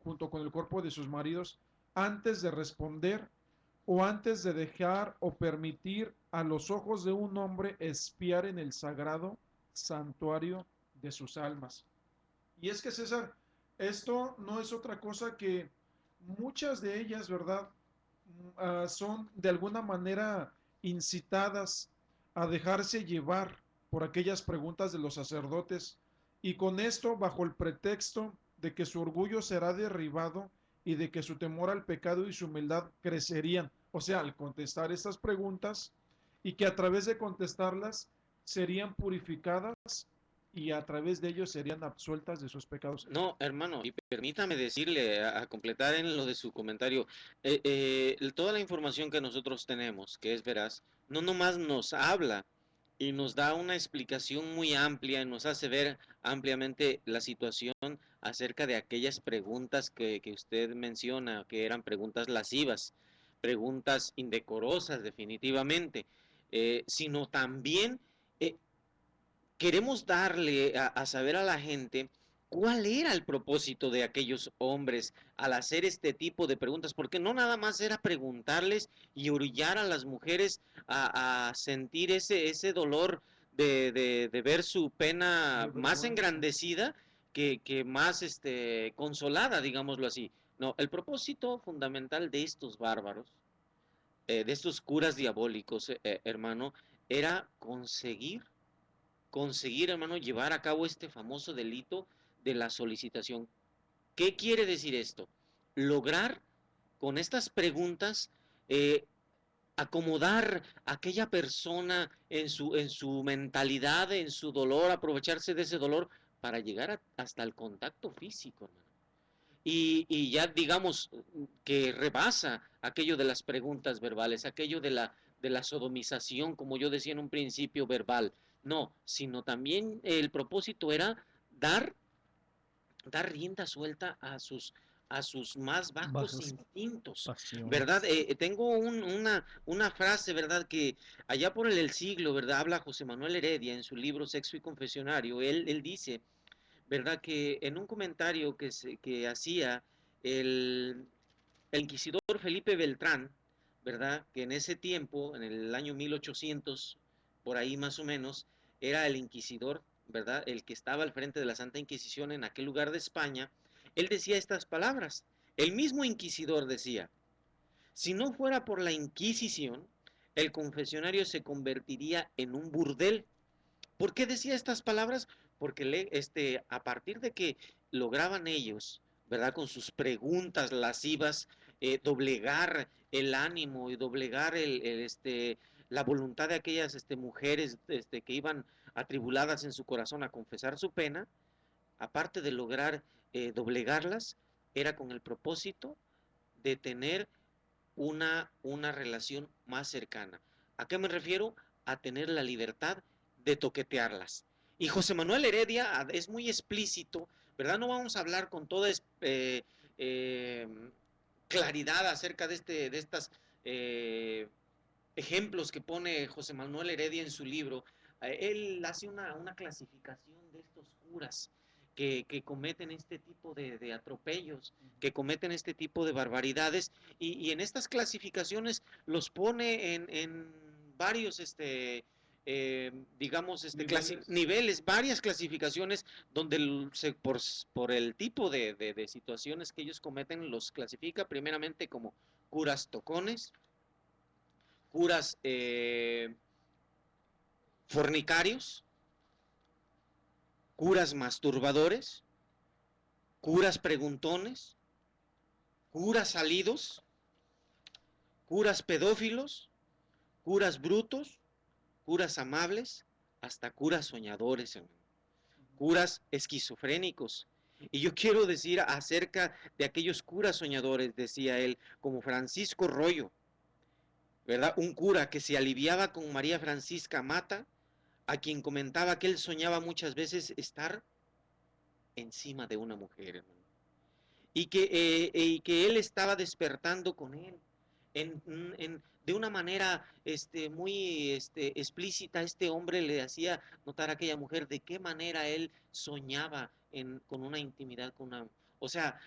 junto con el cuerpo de sus maridos, antes de responder o antes de dejar o permitir a los ojos de un hombre espiar en el sagrado santuario de sus almas. Y es que, César, esto no es otra cosa que muchas de ellas, ¿verdad? Son de alguna manera incitadas a dejarse llevar por aquellas preguntas de los sacerdotes, y con esto bajo el pretexto de que su orgullo será derribado y de que su temor al pecado y su humildad crecerían. O sea, al contestar estas preguntas, y que a través de contestarlas serían purificadas y a través de ellos serían absueltas de sus pecados. No, hermano, y permítame decirle, a completar en lo de su comentario, toda la información que nosotros tenemos, que es veraz, no nomás nos habla y nos da una explicación muy amplia y nos hace ver ampliamente la situación acerca de aquellas preguntas que usted menciona, que eran preguntas lascivas, preguntas indecorosas definitivamente, sino también queremos darle a saber a la gente cuál era el propósito de aquellos hombres al hacer este tipo de preguntas, porque no nada más era preguntarles y orillar a las mujeres a sentir ese dolor de ver su pena más engrandecida que más consolada, digámoslo así. No, el propósito fundamental de estos bárbaros, de estos curas diabólicos, hermano, era conseguir, hermano, llevar a cabo este famoso delito de la solicitación. ¿Qué quiere decir esto? Lograr con estas preguntas acomodar a aquella persona en su mentalidad, en su dolor, aprovecharse de ese dolor para llegar hasta el contacto físico, hermano. Y ya digamos que rebasa aquello de las preguntas verbales, aquello de la sodomización, como yo decía en un principio, verbal. No, sino también el propósito era dar rienda suelta a sus más bajos instintos, pasiones. ¿verdad? Tengo una frase, ¿verdad? Que allá por el siglo, ¿verdad? Habla José Manuel Heredia en su libro Sexo y Confesionario. Él dice, ¿verdad? Que en un comentario que hacía el inquisidor Felipe Beltrán, ¿verdad? Que en ese tiempo, en el año 1800, por ahí más o menos, era el inquisidor, ¿verdad? El que estaba al frente de la Santa Inquisición en aquel lugar de España. Él decía estas palabras. El mismo inquisidor decía, si no fuera por la Inquisición, el confesionario se convertiría en un burdel. ¿Por qué decía estas palabras? Porque a partir de que lograban ellos, ¿verdad? Con sus preguntas lascivas, doblegar el ánimo y doblegar la voluntad de aquellas mujeres que iban atribuladas en su corazón a confesar su pena, aparte de lograr doblegarlas, era con el propósito de tener una relación más cercana. ¿A qué me refiero? A tener la libertad de toquetearlas. Y José Manuel Heredia es muy explícito, ¿verdad? No vamos a hablar con toda claridad acerca de estas ejemplos que pone José Manuel Heredia en su libro, él hace una clasificación de estos curas que cometen este tipo de atropellos, que cometen este tipo de barbaridades, y en estas clasificaciones los pone en varios, digamos, niveles, varias clasificaciones, donde por el tipo de situaciones que ellos cometen, los clasifica primeramente como curas tocones, curas fornicarios, curas masturbadores, curas preguntones, curas salidos, curas pedófilos, curas brutos, curas amables, hasta curas soñadores, curas esquizofrénicos. Y yo quiero decir acerca de aquellos curas soñadores, decía él, como Francisco Rollo, ¿verdad? Un cura que se aliviaba con María Francisca Mata, a quien comentaba que él soñaba muchas veces estar encima de una mujer, hermano, y que él estaba despertando con él de una manera muy explícita. Este hombre le hacía notar a aquella mujer de qué manera él soñaba con una intimidad con una, o sea,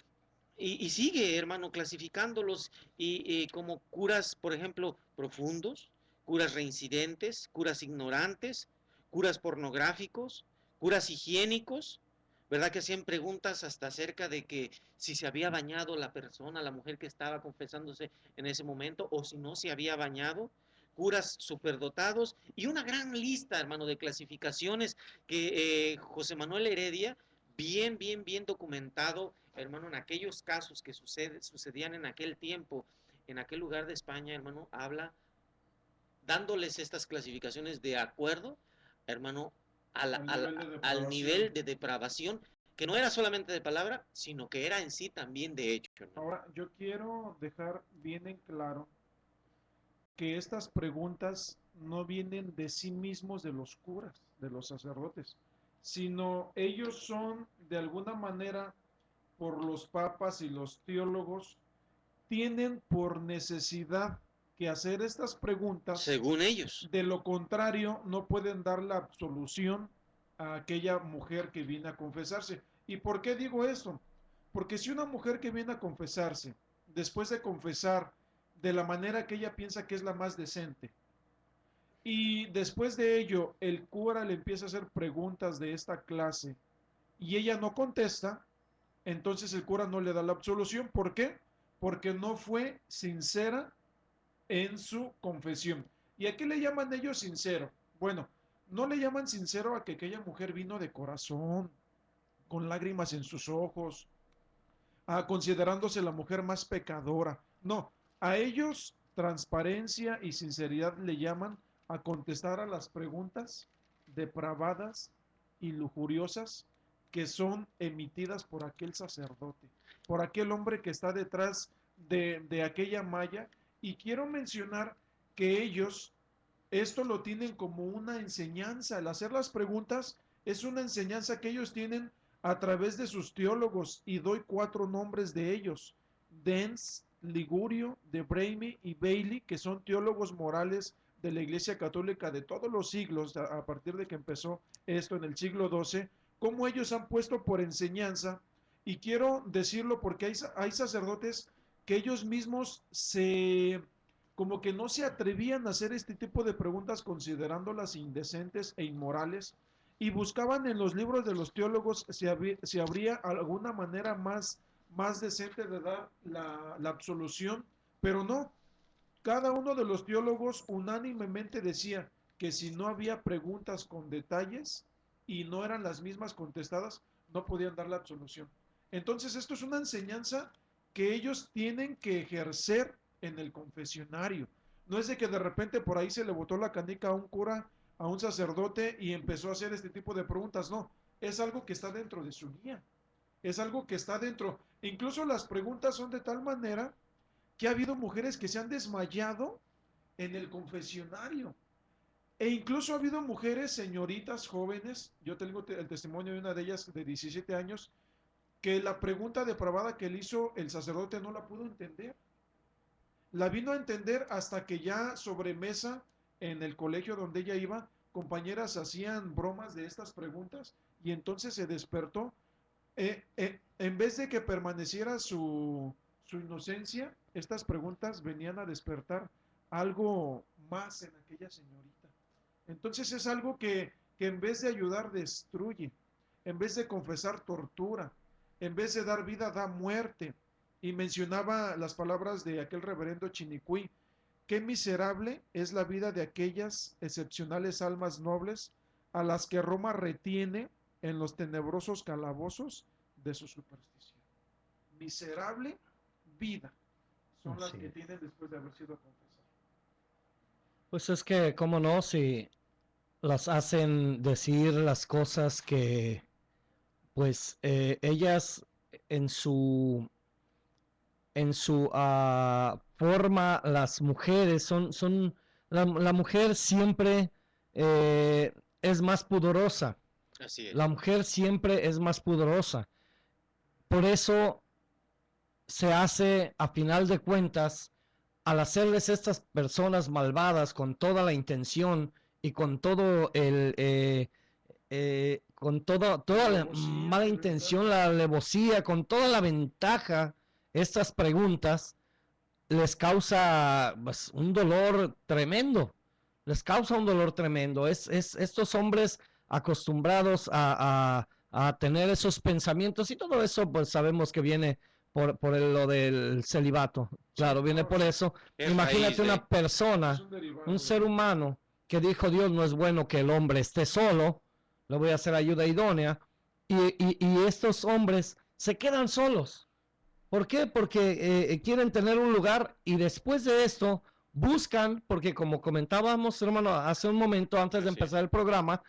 y sigue, hermano, clasificándolos y como curas, por ejemplo, profundos, curas reincidentes, curas ignorantes, curas pornográficos, curas higiénicos, ¿verdad? Que hacían preguntas hasta acerca de que si se había bañado la persona, la mujer que estaba confesándose en ese momento, o si no se había bañado, curas superdotados, y una gran lista, hermano, de clasificaciones que José Manuel Heredia, bien documentado, hermano, en aquellos casos que sucedían en aquel tiempo, en aquel lugar de España, hermano, habla dándoles estas clasificaciones de acuerdo, hermano, al nivel de depravación, que no era solamente de palabra, sino que era en sí también de hecho, hermano. Ahora, yo quiero dejar bien en claro que estas preguntas no vienen de sí mismos de los curas, de los sacerdotes, sino ellos son de alguna manera por los papas y los teólogos, tienen por necesidad que hacer estas preguntas. Según ellos. De lo contrario, no pueden dar la absolución a aquella mujer que viene a confesarse. ¿Y por qué digo esto? Porque si una mujer que viene a confesarse, después de confesar de la manera que ella piensa que es la más decente, y después de ello el cura le empieza a hacer preguntas de esta clase y ella no contesta, entonces el cura no le da la absolución. ¿Por qué? Porque no fue sincera en su confesión. ¿Y a qué le llaman ellos sincero? Bueno, no le llaman sincero a que aquella mujer vino de corazón, con lágrimas en sus ojos, considerándose la mujer más pecadora. No, a ellos transparencia y sinceridad le llaman a contestar a las preguntas depravadas y lujuriosas que son emitidas por aquel sacerdote, por aquel hombre que está detrás de aquella malla. Y quiero mencionar que ellos esto lo tienen como una enseñanza. El hacer las preguntas es una enseñanza que ellos tienen a través de sus teólogos, y doy 4 nombres de ellos: Dens, Ligurio, de Brahmi y Bailey, que son teólogos morales de la Iglesia Católica de todos los siglos, a partir de que empezó esto en el siglo XII, como ellos han puesto por enseñanza. Y quiero decirlo porque hay sacerdotes que ellos mismos como que no se atrevían a hacer este tipo de preguntas considerándolas indecentes e inmorales, y buscaban en los libros de los teólogos si habría alguna manera más decente de dar la absolución, pero no. Cada uno de los teólogos unánimemente decía que si no había preguntas con detalles y no eran las mismas contestadas, no podían dar la absolución. Entonces esto es una enseñanza que ellos tienen que ejercer en el confesionario. No es de que de repente por ahí se le botó la canica a un cura, a un sacerdote, y empezó a hacer este tipo de preguntas. No, es algo que está dentro de su guía, es algo que está dentro. Incluso las preguntas son de tal manera que ha habido mujeres que se han desmayado en el confesionario, e incluso ha habido mujeres, señoritas jóvenes, yo tengo el testimonio de una de ellas de 17 años, que la pregunta depravada que le hizo el sacerdote no la pudo entender. La vino a entender hasta que ya sobre mesa en el colegio donde ella iba, compañeras hacían bromas de estas preguntas y entonces se despertó. En vez de que permaneciera su inocencia, estas preguntas venían a despertar algo más en aquella señorita. Entonces es algo que en vez de ayudar destruye, en vez de confesar tortura, en vez de dar vida da muerte. Y mencionaba las palabras de aquel reverendo Chinicuy: qué miserable es la vida de aquellas excepcionales almas nobles a las que Roma retiene en los tenebrosos calabozos de su superstición. Miserable vida son las que tienen después de haber sido confesadas. Pues es que, cómo no, si las hacen decir las cosas que, pues, ellas en su forma, las mujeres la mujer siempre es más pudorosa. Así es. La mujer siempre es más pudorosa. Por eso se hace, a final de cuentas, al hacerles estas personas malvadas con toda la intención y con todo con toda la mala intención, la alevosía, con toda la ventaja, estas preguntas les causa, pues, un dolor tremendo. Les causa un dolor tremendo. Estos hombres acostumbrados a tener esos pensamientos y todo eso, pues sabemos que viene por lo del celibato. Claro, viene por eso. Imagínate una persona, un ser humano que dijo: Dios no es bueno que el hombre esté solo, le voy a hacer ayuda idónea, y estos hombres se quedan solos. ¿Por qué? Porque quieren tener un lugar, y después de esto buscan, porque como comentábamos, hermano, hace un momento antes de empezar el programa,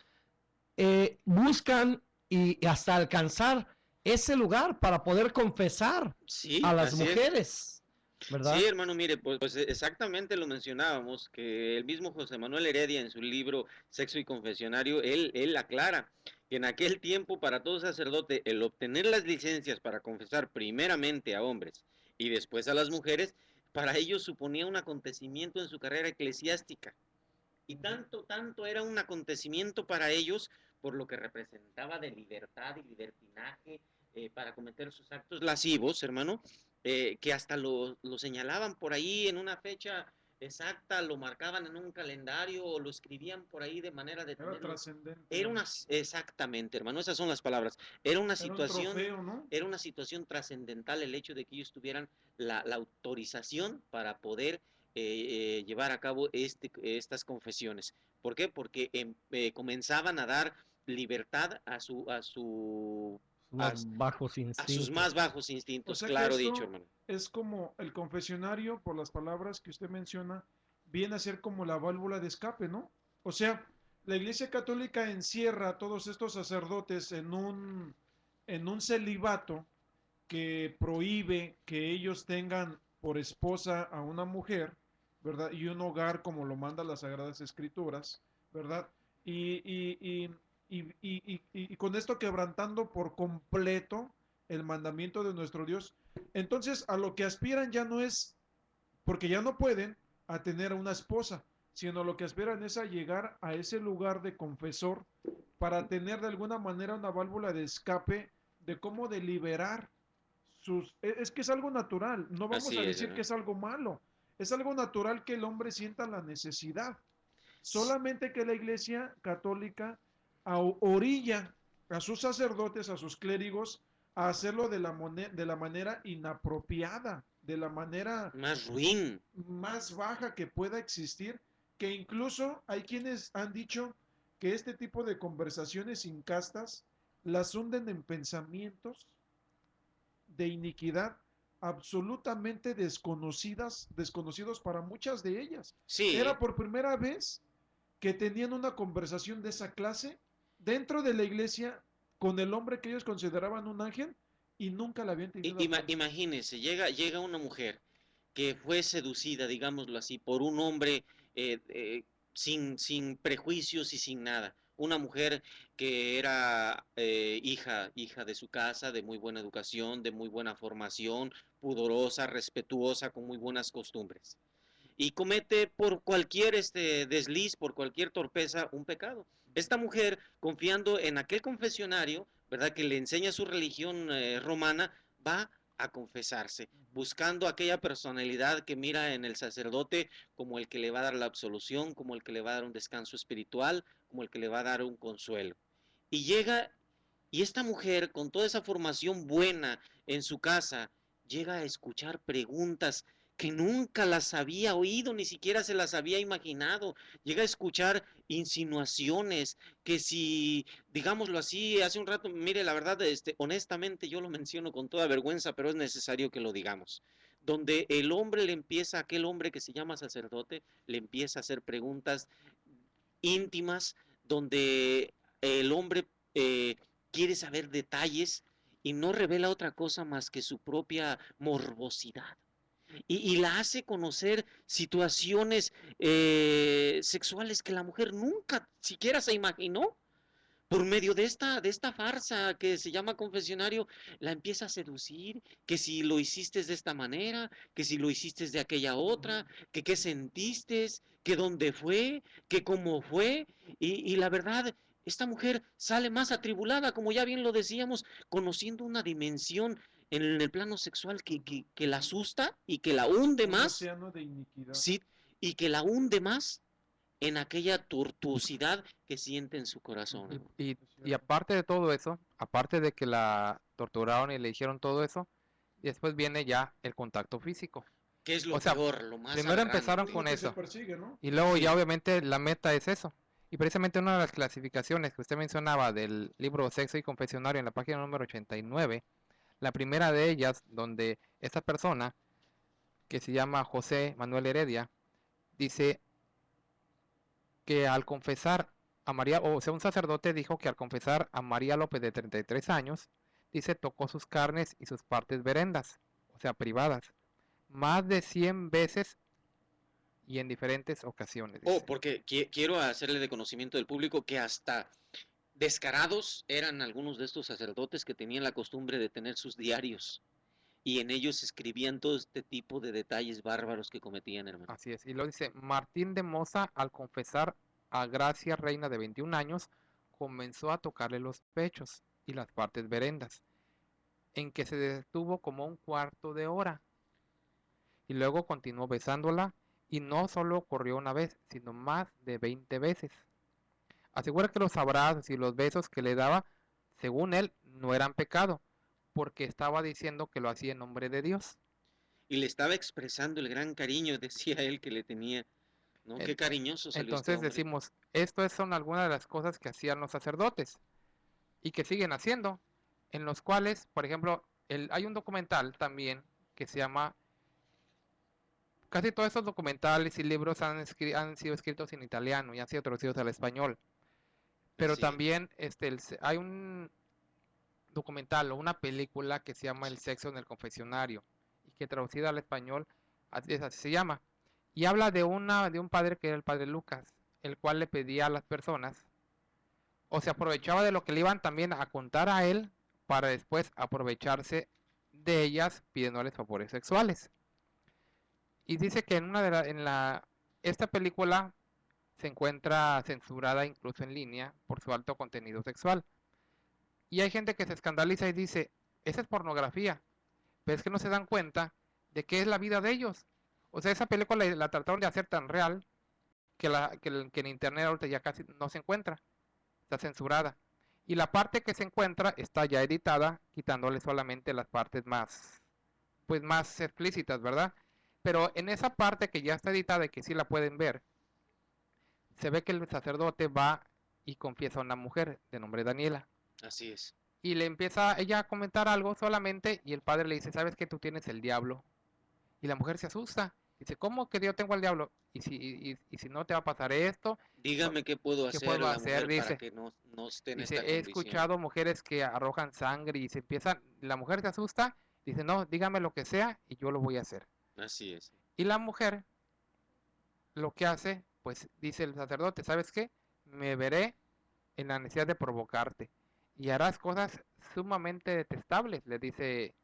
buscan y hasta alcanzar ese lugar para poder confesar a las mujeres, ¿verdad? Sí, hermano, mire, pues exactamente lo mencionábamos, que el mismo José Manuel Heredia en su libro Sexo y Confesionario, él aclara que en aquel tiempo para todo sacerdote el obtener las licencias para confesar primeramente a hombres y después a las mujeres, para ellos suponía un acontecimiento en su carrera eclesiástica. Y tanto era un acontecimiento para ellos por lo que representaba de libertad y libertinaje para cometer sus actos lascivos, hermano, que hasta lo señalaban por ahí en una fecha exacta, lo marcaban en un calendario o lo escribían por ahí de manera de Era trascendente. Exactamente, hermano, esas son las palabras. Era una situación, un trofeo, ¿no? Era una situación trascendental el hecho de que ellos tuvieran la autorización para poder llevar a cabo estas confesiones. ¿Por qué? Porque comenzaban a dar libertad a sus más bajos instintos, O sea, claro dicho, hermano. Es como el confesionario, por las palabras que usted menciona, viene a ser como la válvula de escape, ¿no? O sea, la Iglesia Católica encierra a todos estos sacerdotes en un celibato que prohíbe que ellos tengan por esposa a una mujer, ¿verdad? Y un hogar como lo manda las Sagradas Escrituras, ¿verdad? Y con esto quebrantando por completo el mandamiento de nuestro Dios. Entonces, a lo que aspiran ya no es, porque ya no pueden, a tener una esposa, sino lo que aspiran es a llegar a ese lugar de confesor para tener de alguna manera una válvula de escape de cómo deliberar sus... Es que es algo natural, no vamos a decir que es algo malo, es algo natural que el hombre sienta la necesidad, solamente que la Iglesia Católica orilla a sus sacerdotes, a sus clérigos, a hacerlo de la manera inapropiada, de la manera más ruin, más baja que pueda existir, que incluso hay quienes han dicho que este tipo de conversaciones incastas las hunden en pensamientos de iniquidad absolutamente desconocidos para muchas de ellas. Sí. Era por primera vez que tenían una conversación de esa clase dentro de la iglesia con el hombre que ellos consideraban un ángel y nunca la habían tenido. Imagínense, llega una mujer que fue seducida, digámoslo así, por un hombre sin prejuicios y sin nada. una mujer que era hija de su casa, de muy buena educación, de muy buena formación, pudorosa, respetuosa, con muy buenas costumbres. Y comete por cualquier desliz, por cualquier torpeza, un pecado. Esta mujer, confiando en aquel confesionario, ¿verdad?, que le enseña su religión romana, va a confesarse, buscando aquella personalidad que mira en el sacerdote como el que le va a dar la absolución, como el que le va a dar un descanso espiritual, como el que le va a dar un consuelo. Y llega, y esta mujer, con toda esa formación buena en su casa, llega a escuchar preguntas que nunca las había oído, ni siquiera se las había imaginado. Llega a escuchar insinuaciones que, si, digámoslo así, hace un rato, mire, la verdad, honestamente yo lo menciono con toda vergüenza, pero es necesario que lo digamos, donde el hombre le empieza, aquel hombre que se llama sacerdote, le empieza a hacer preguntas íntimas, donde el hombre quiere saber detalles y no revela otra cosa más que su propia morbosidad. Y la hace conocer situaciones sexuales que la mujer nunca siquiera se imaginó. Por medio de esta farsa que se llama confesionario, la empieza a seducir, que si lo hiciste de esta manera, que si lo hiciste de aquella otra, que qué sentiste, que dónde fue, que cómo fue, y la verdad, esta mujer sale más atribulada, como ya bien lo decíamos, conociendo una dimensión en el plano sexual que la asusta y que la hunde Un más, océano de iniquidad. sí, y que la hunde más en aquella tortuosidad que siente en su corazón. Y aparte de todo eso, aparte de que la torturaron y le dijeron todo eso, después viene ya el contacto físico. ¿Qué es lo O sea, peor, lo más primero aberrante? empezaron Es con lo que se eso. persigue, ¿no? Y luego Sí. ya obviamente la meta es eso. Y precisamente una de las clasificaciones que usted mencionaba del libro Sexo y Confesionario en la página número 89, la primera de ellas, donde esta persona, que se llama José Manuel Heredia, dice que al confesar a María, o sea, un sacerdote dijo que al confesar a María López de 33 años, dice, tocó sus carnes y sus partes verendas, o sea, privadas, más de 100 veces y en diferentes ocasiones. Oh, Dice. porque quiero hacerle de conocimiento del público que hasta descarados eran algunos de estos sacerdotes que tenían la costumbre de tener sus diarios y en ellos escribían todo este tipo de detalles bárbaros que cometían, hermano. Así es. Y lo dice, Martín de Moza, al confesar a Gracia Reina de 21 años, comenzó a tocarle los pechos y las partes verendas, en que se detuvo como un cuarto de hora. Y luego continuó besándola, y no solo ocurrió una vez, sino más de 20 veces. Asegura que los abrazos y los besos que le daba, según él, no eran pecado, porque estaba diciendo que lo hacía en nombre de Dios. Y le estaba expresando el gran cariño, decía él, que le tenía, ¿no? Qué cariñoso salió este Entonces hombre. decimos, esto son algunas de las cosas que hacían los sacerdotes y que siguen haciendo, en los cuales, por ejemplo, hay un documental también que se llama, casi todos estos documentales y libros han sido escritos en italiano y han sido traducidos al español, pero Así es. también hay un documental o una película que se llama El sexo en el confesionario y que traducida al español así se llama, y habla de un padre que era el padre Lucas, el cual le pedía a las personas, o se aprovechaba de lo que le iban también a contar a él para después aprovecharse de ellas pidiéndoles favores sexuales. Y dice que esta película se encuentra censurada incluso en línea por su alto contenido sexual. Y hay gente que se escandaliza y dice, esa es pornografía, pero es que no se dan cuenta de qué es la vida de ellos. O sea, esa película la trataron de hacer tan real que en internet ahorita ya casi no se encuentra, está censurada. Y la parte que se encuentra está ya editada, quitándole solamente las partes más explícitas, ¿verdad? Pero en esa parte que ya está editada y que sí la pueden ver, se ve que el sacerdote va y confiesa a una mujer de nombre Daniela. Así es. Y le empieza ella a comentar algo solamente y el padre le dice, ¿sabes que tú tienes el diablo? Y la mujer se asusta. Dice, ¿cómo que yo tengo el diablo? Y si no te va a pasar esto. Dígame qué puedo ¿Qué hacer puedo la hacer? mujer Dice, para que no esté en dice, esta he condición. escuchado mujeres que arrojan sangre y la mujer se asusta, dice, no, dígame lo que sea y yo lo voy a hacer. Así es. Y la mujer lo que hace, pues dice el sacerdote, ¿sabes qué? Me veré en la necesidad de provocarte y harás cosas sumamente detestables, le dice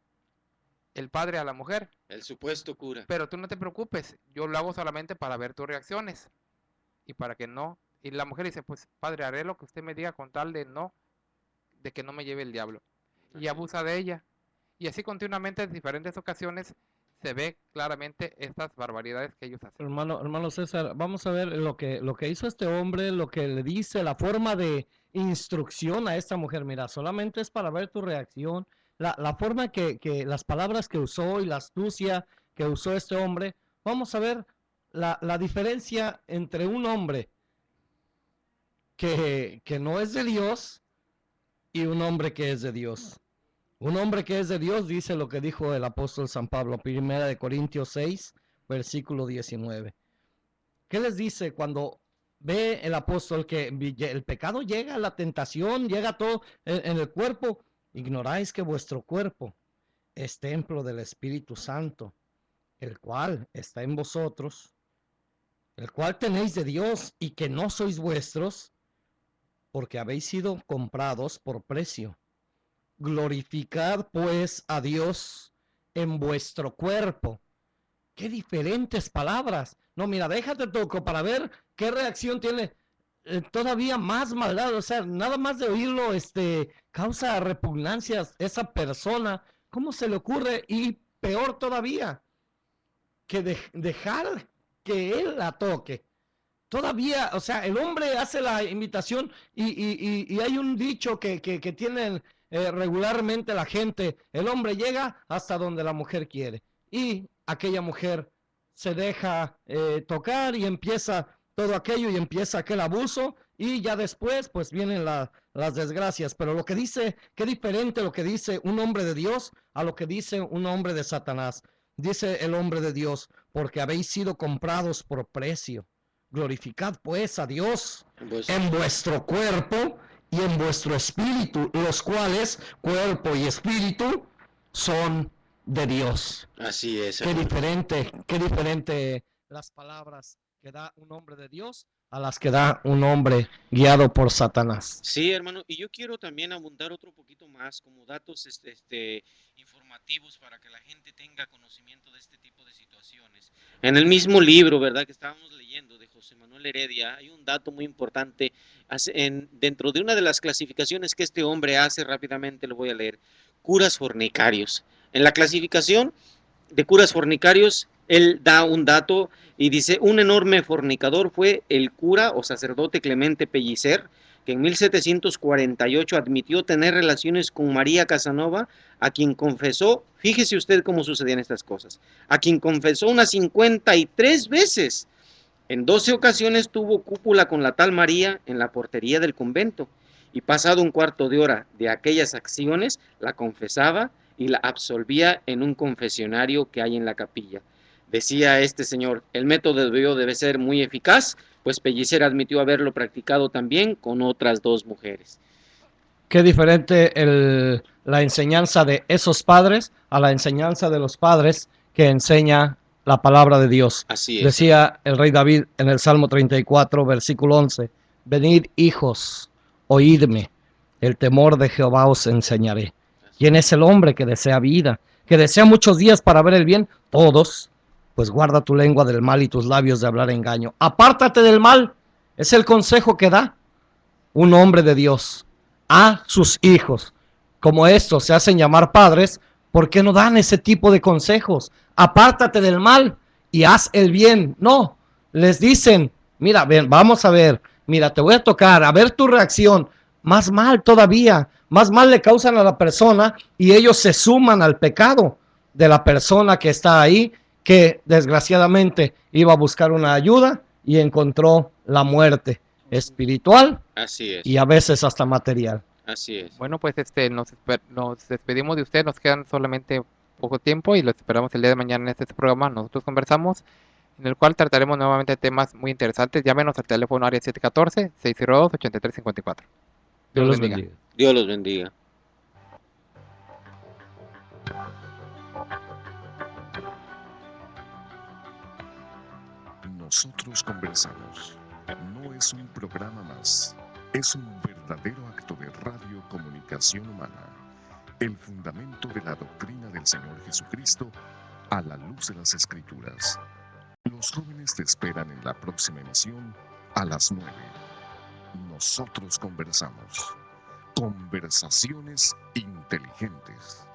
el padre a la mujer. El supuesto cura. Pero tú no te preocupes, yo lo hago solamente para ver tus reacciones y para que no. Y la mujer dice, pues padre, haré lo que usted me diga con tal de que no me lleve el diablo. Y abusa de ella. Y así continuamente en diferentes ocasiones se ve claramente estas barbaridades que ellos hacen. Hermano César, vamos a ver lo que hizo este hombre, lo que le dice, la forma de instrucción a esta mujer. Mira, solamente es para ver tu reacción, la forma que las palabras que usó y la astucia que usó este hombre. Vamos a ver la diferencia entre un hombre que no es de Dios y un hombre que es de Dios. Un hombre que es de Dios dice lo que dijo el apóstol San Pablo, 1 Corintios 6, versículo 19. ¿Qué les dice cuando ve el apóstol que el pecado llega, la tentación, llega todo en el cuerpo? Ignoráis que vuestro cuerpo es templo del Espíritu Santo, el cual está en vosotros, el cual tenéis de Dios y que no sois vuestros, porque habéis sido comprados por precio. Glorificad pues a Dios en vuestro cuerpo. Qué diferentes palabras. No, mira, déjate toco para ver qué reacción tiene todavía más maldad. O sea, nada más de oírlo, causa repugnancias esa persona. ¿Cómo se le ocurre? Y peor todavía, que dejar que él la toque. Todavía, o sea, el hombre hace la invitación y hay un dicho que tienen regularmente la gente. El hombre llega hasta donde la mujer quiere y aquella mujer se deja tocar y empieza todo aquello y empieza aquel abuso y ya después pues vienen las desgracias. Pero lo que dice, qué diferente lo que dice un hombre de Dios a lo que dice un hombre de Satanás. Dice el hombre de Dios, porque habéis sido comprados por precio. Glorificad pues a Dios en vuestro cuerpo y en vuestro espíritu, los cuales, cuerpo y espíritu, son de Dios. Así es. Qué diferente las palabras que da un hombre de Dios a las que da un hombre guiado por Satanás. Sí, hermano, y yo quiero también abundar otro poquito más como datos informativos para que la gente tenga conocimiento de este tipo de situaciones. En el mismo libro, ¿verdad?, que estábamos leyendo de José Manuel Heredia, hay un dato muy importante dentro de una de las clasificaciones que este hombre hace, rápidamente lo voy a leer: curas fornicarios. En la clasificación de curas fornicarios, él da un dato y dice: un enorme fornicador fue el cura o sacerdote Clemente Pellicer, que en 1748 admitió tener relaciones con María Casanova, a quien confesó, fíjese usted cómo sucedían estas cosas, a quien confesó unas 53 veces. En 12 ocasiones tuvo cúpula con la tal María en la portería del convento, y pasado un cuarto de hora de aquellas acciones, la confesaba y la absolvía en un confesionario que hay en la capilla. Decía este señor: el método debe ser muy eficaz, pues Pellicer admitió haberlo practicado también con otras 2 mujeres. Qué diferente la enseñanza de esos padres a la enseñanza de los padres que enseña la palabra de Dios. Así es. Decía el rey David en el Salmo 34, versículo 11, venid hijos, oídme, el temor de Jehová os enseñaré. ¿Quién es el hombre que desea vida, que desea muchos días para ver el bien? Todos. Pues guarda tu lengua del mal y tus labios de hablar engaño. Apártate del mal. Es el consejo que da un hombre de Dios a sus hijos. Como estos se hacen llamar padres, ¿por qué no dan ese tipo de consejos? Apártate del mal y haz el bien. No, les dicen, mira, ven, vamos a ver, mira, te voy a tocar, a ver tu reacción. Más mal todavía, más mal le causan a la persona y ellos se suman al pecado de la persona que está ahí, que desgraciadamente iba a buscar una ayuda y encontró la muerte espiritual. Así es. Y a veces hasta material. Así es. Bueno, pues nos despedimos de usted, nos quedan solamente poco tiempo y lo esperamos el día de mañana en este programa. Nosotros conversamos, en el cual trataremos nuevamente temas muy interesantes. Llámenos al teléfono área 714-602-8354. Dios los bendiga. Dios los bendiga. Nosotros conversamos. No es un programa más. es un verdadero acto de radiocomunicación humana, el fundamento de la doctrina del Señor Jesucristo a la luz de las Escrituras. Los jóvenes te esperan en la próxima emisión a las 9. Nosotros conversamos. Conversaciones inteligentes.